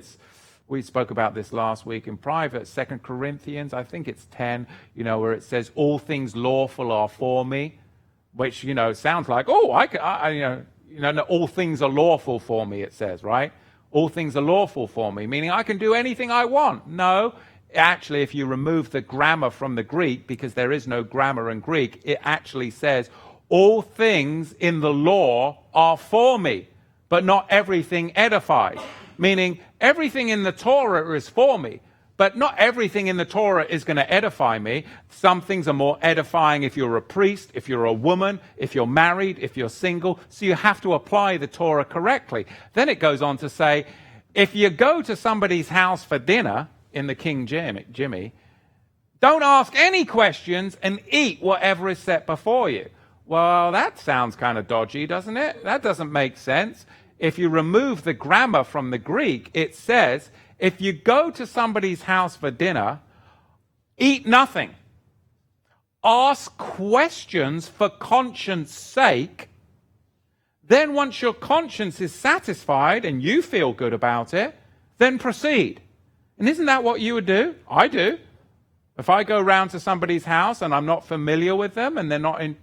we spoke about this last week in private, 2 Corinthians, I think it's 10, where it says, all things lawful are for me, which, sounds like, no, all things are lawful for me, it says, right? All things are lawful for me, meaning I can do anything I want. No, actually, if you remove the grammar from the Greek, because there is no grammar in Greek, it actually says, all things in the law are for me, but not everything edifies. Meaning, everything in the Torah is for me, but not everything in the Torah is going to edify me. Some things are more edifying if you're a priest, if you're a woman, if you're married, if you're single. So you have to apply the Torah correctly. Then it goes on to say, if you go to somebody's house for dinner, in the King Jimmy, don't ask any questions and eat whatever is set before you. Well, that sounds kind of dodgy, doesn't it? That doesn't make sense. If you remove the grammar from the Greek, it says, if you go to somebody's house for dinner, eat nothing. Ask questions for conscience sake. Then once your conscience is satisfied and you feel good about it, then proceed. And isn't that what you would do? I do. If I go round to somebody's house and I'm not familiar with them and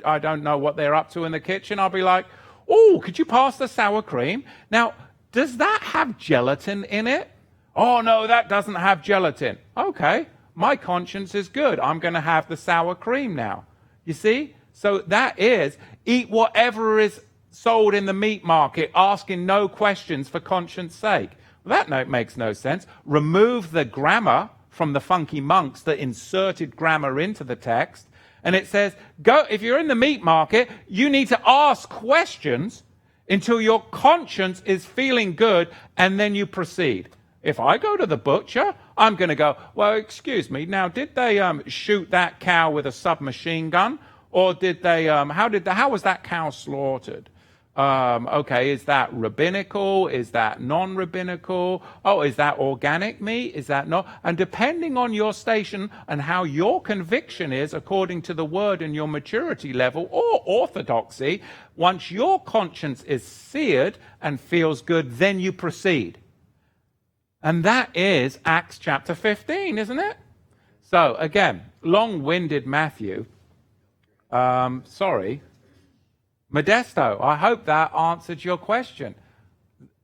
I don't know what they're up to in the kitchen, I'll be like, oh, could you pass the sour cream? Now, does that have gelatin in it? Oh, no, that doesn't have gelatin. Okay, my conscience is good. I'm going to have the sour cream now. You see? So that is, eat whatever is sold in the meat market, asking no questions for conscience sake. Well, that makes no sense. Remove the grammar from the funky monks that inserted grammar into the text. And it says, go, if you're in the meat market, you need to ask questions until your conscience is feeling good, and then you proceed. If I go to the butcher, I'm going to go, well, excuse me, now, did they shoot that cow with a submachine gun? Or did they, how was that cow slaughtered? Okay, is that rabbinical? Is that non-rabbinical? Oh, is that organic meat? Is that not? And depending on your station and how your conviction is according to the word and your maturity level or orthodoxy, once your conscience is seared and feels good, then you proceed. And that is Acts chapter 15, isn't it? So, again, long-winded Matthew. Sorry. Modesto, I hope that answered your question.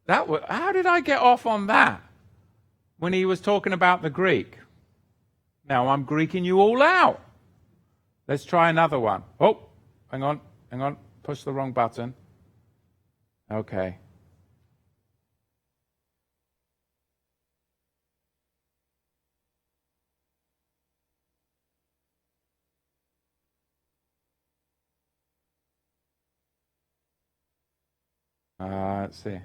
How did I get off on that when he was talking about the Greek? Now I'm Greeking you all out. Let's try another one. Oh, hang on. Push the wrong button. Okay. Let's see.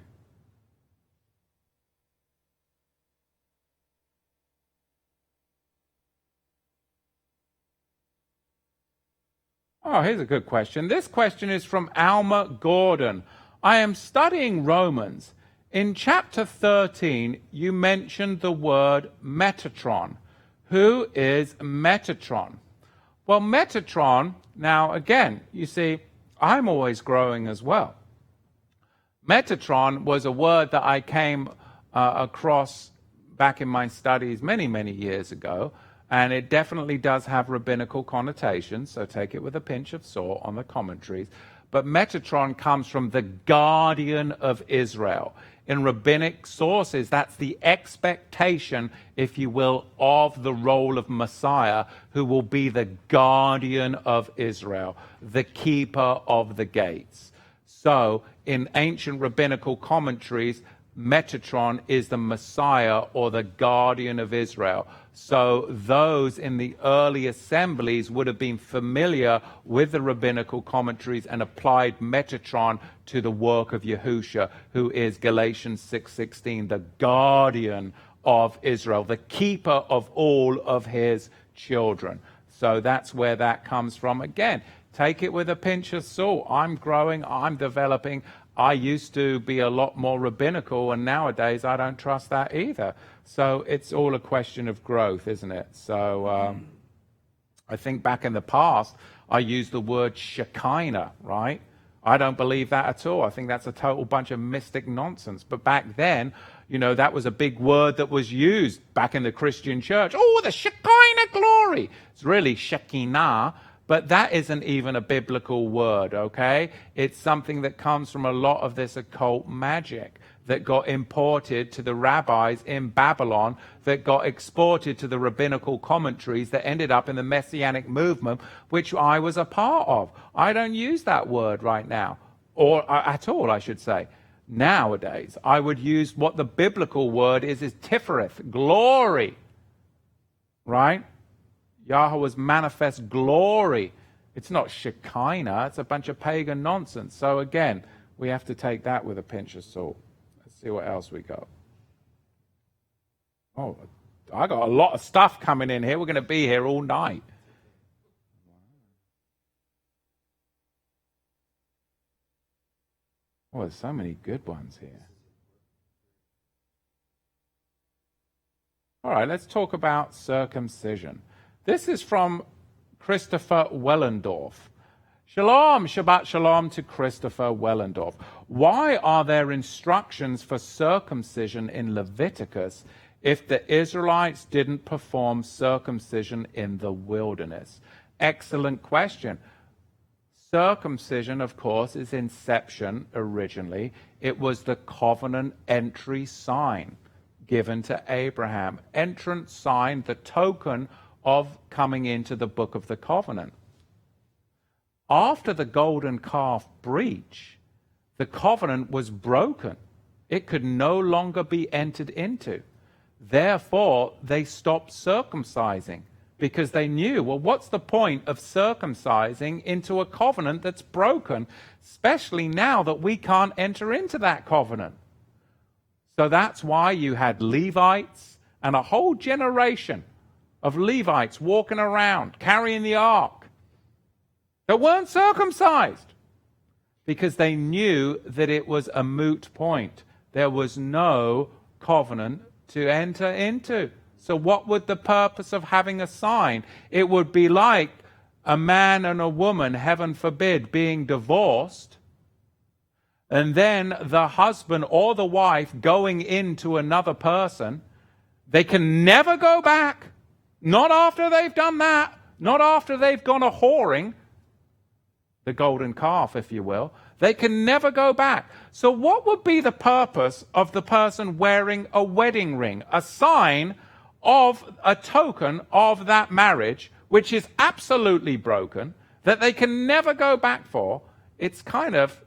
Oh, here's a good question. This question is from Alma Gordon. I am studying Romans. In chapter 13, you mentioned the word Metatron. Who is Metatron? Well, Metatron, now again, you see, I'm always growing as well. Metatron was a word that I came across back in my studies many, many years ago, and it definitely does have rabbinical connotations, so take it with a pinch of salt on the commentaries. But Metatron comes from the guardian of Israel. In rabbinic sources, that's the expectation, if you will, of the role of Messiah, who will be the guardian of Israel, the keeper of the gates. So, in ancient rabbinical commentaries, Metatron is the Messiah or the guardian of Israel. So those in the early assemblies would have been familiar with the rabbinical commentaries and applied Metatron to the work of Yahusha, who is Galatians 6:16, the guardian of Israel, the keeper of all of his children. So that's where that comes from. Again, take it with a pinch of salt. I'm growing, I'm developing. I used to be a lot more rabbinical, and nowadays I don't trust that either. So it's all a question of growth, isn't it? So I think back in the past, I used the word Shekinah, right? I don't believe that at all. I think that's a total bunch of mystic nonsense. But back then, you know, that was a big word that was used back in the Christian church. Oh, the Shekinah glory. It's really Shekinah. But that isn't even a biblical word, okay? It's something that comes from a lot of this occult magic that got imported to the rabbis in Babylon, that got exported to the rabbinical commentaries that ended up in the Messianic movement, which I was a part of. I don't use that word right now, or at all, I should say. Nowadays, I would use what the biblical word is Tifereth, glory, right? Yahweh's manifest glory. It's not Shekinah. It's a bunch of pagan nonsense. So again, we have to take that with a pinch of salt. Let's see what else we got. Oh, I got a lot of stuff coming in here. We're going to be here all night. Oh, there's so many good ones here. All right, let's talk about circumcision. This is from Christopher Wellendorf. Shalom, Shabbat Shalom to Christopher Wellendorf. Why are there instructions for circumcision in Leviticus if the Israelites didn't perform circumcision in the wilderness? Excellent question. Circumcision, of course, is inception originally. It was the covenant entry sign given to Abraham. Entrance sign, the token of coming into the book of the covenant. After the golden calf breach, the covenant was broken. It could no longer be entered into. Therefore, they stopped circumcising because they knew, well, what's the point of circumcising into a covenant that's broken, especially now that we can't enter into that covenant? So that's why you had Levites and a whole generation of Levites walking around, carrying the ark, that weren't circumcised because they knew that it was a moot point. There was no covenant to enter into. So what would the purpose of having a sign? It would be like a man and a woman, heaven forbid, being divorced, and then the husband or the wife going into another person. They can never go back. Not after they've done that. Not after they've gone a whoring. The golden calf, if you will. They can never go back. So what would be the purpose of the person wearing a wedding ring? A sign of a token of that marriage, which is absolutely broken, that they can never go back for. It's kind of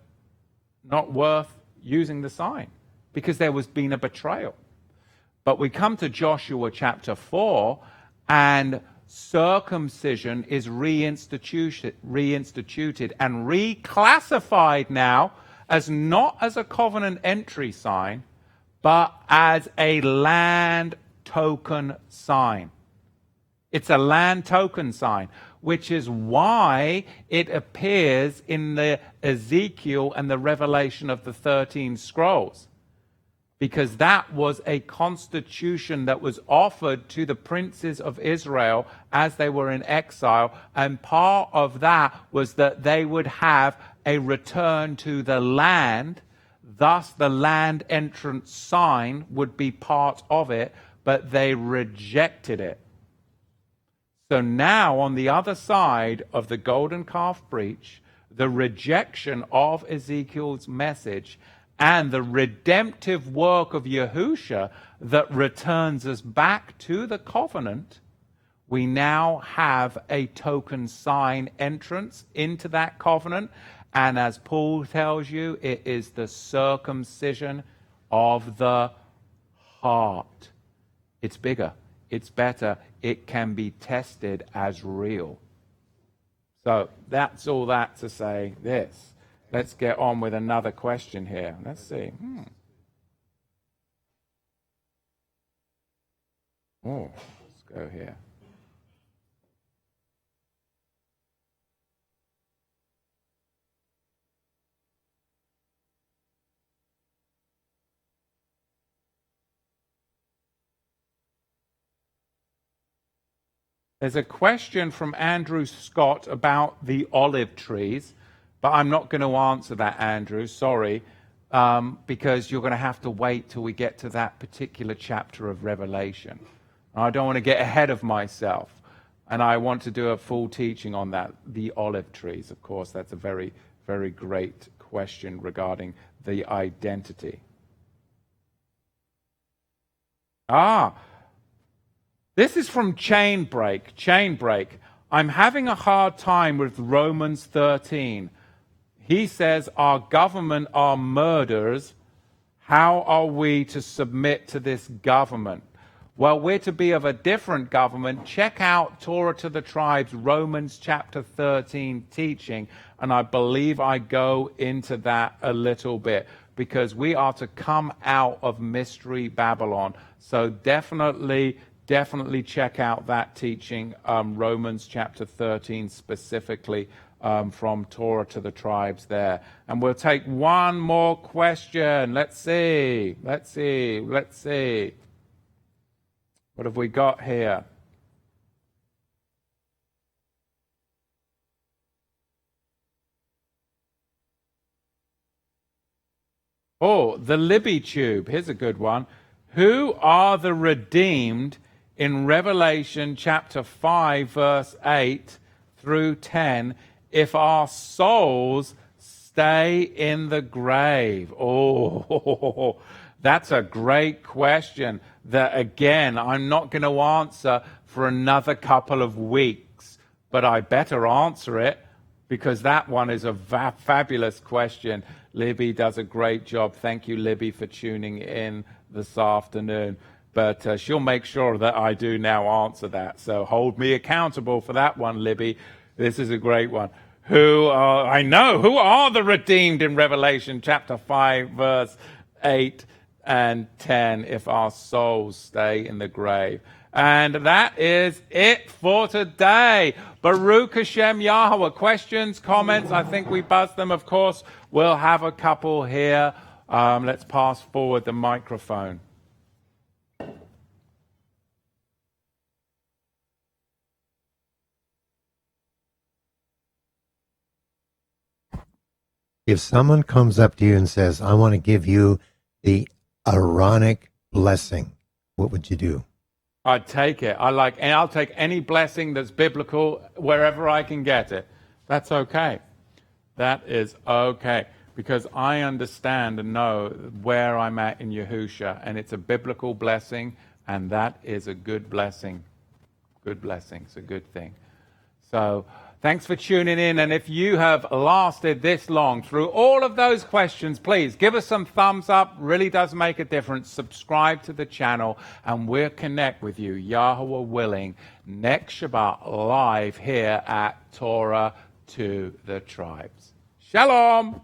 not worth using the sign because there was been a betrayal. But we come to Joshua chapter 4, and circumcision is reinstituted and reclassified now as not as a covenant entry sign, but as a land token sign. It's a land token sign, which is why it appears in the Ezekiel and the Revelation of the 13 scrolls. Because that was a constitution that was offered to the princes of Israel as they were in exile. And part of that was that they would have a return to the land. Thus, the land entrance sign would be part of it. but they rejected it. So now on the other side of the golden calf breach, the rejection of Ezekiel's message and the redemptive work of Yahusha that returns us back to the covenant, we now have a token sign entrance into that covenant. And as Paul tells you, it is the circumcision of the heart. It's bigger, it's better, it can be tested as real. So that's all that to say this. Let's get on with another question here. Let's see. Oh, let's go here. There's a question from Andrew Scott about the olive trees, but I'm not going to answer that, Andrew, sorry, because you're going to have to wait till we get to that particular chapter of Revelation. I don't want to get ahead of myself, and I want to do a full teaching on that, the olive trees. Of course, that's a very, very great question regarding the identity. This is from Chainbreak. Chainbreak. I'm having a hard time with Romans 13. He says our government are murderers. How are we to submit to this government? Well, we're to be of a different government. Check out Torah to the Tribes, Romans chapter 13 teaching, and I believe I go into that a little bit, because we are to come out of Mystery Babylon. So definitely check out that teaching, Romans chapter 13 specifically, from Torah to the Tribes there. And we'll take one more question. Let's see. What have we got here? Oh, the Libby Tube. Here's a good one. Who are the redeemed in Revelation chapter 5, verse 8 through 10, if our souls stay in the grave? Oh, that's a great question that, again, I'm not going to answer for another couple of weeks, but I better answer it, because that one is a fabulous question. Libby does a great job. Thank you, Libby, for tuning in this afternoon. But she'll make sure that I do now answer that. So hold me accountable for that one, Libby. This is a great one. Who are the redeemed in Revelation chapter 5, verse 8 and 10, if our souls stay in the grave? And that is it for today. Baruch Hashem Yahweh. Questions, comments? I think we buzzed them, of course. We'll have a couple here. Let's pass forward the microphone. If someone comes up to you and says, I want to give you the Aaronic blessing, what would you do? I'd take it. I'll take any blessing that's biblical wherever I can get it. That's okay. That is okay. Because I understand and know where I'm at in Yahusha, and it's a biblical blessing, and that is a good blessing. Good blessing. It's a good thing. So thanks for tuning in, and if you have lasted this long through all of those questions, please give us some thumbs up. Really does make a difference. Subscribe to the channel, and we'll connect with you, Yahweh willing, next Shabbat live here at Torah to the Tribes. Shalom!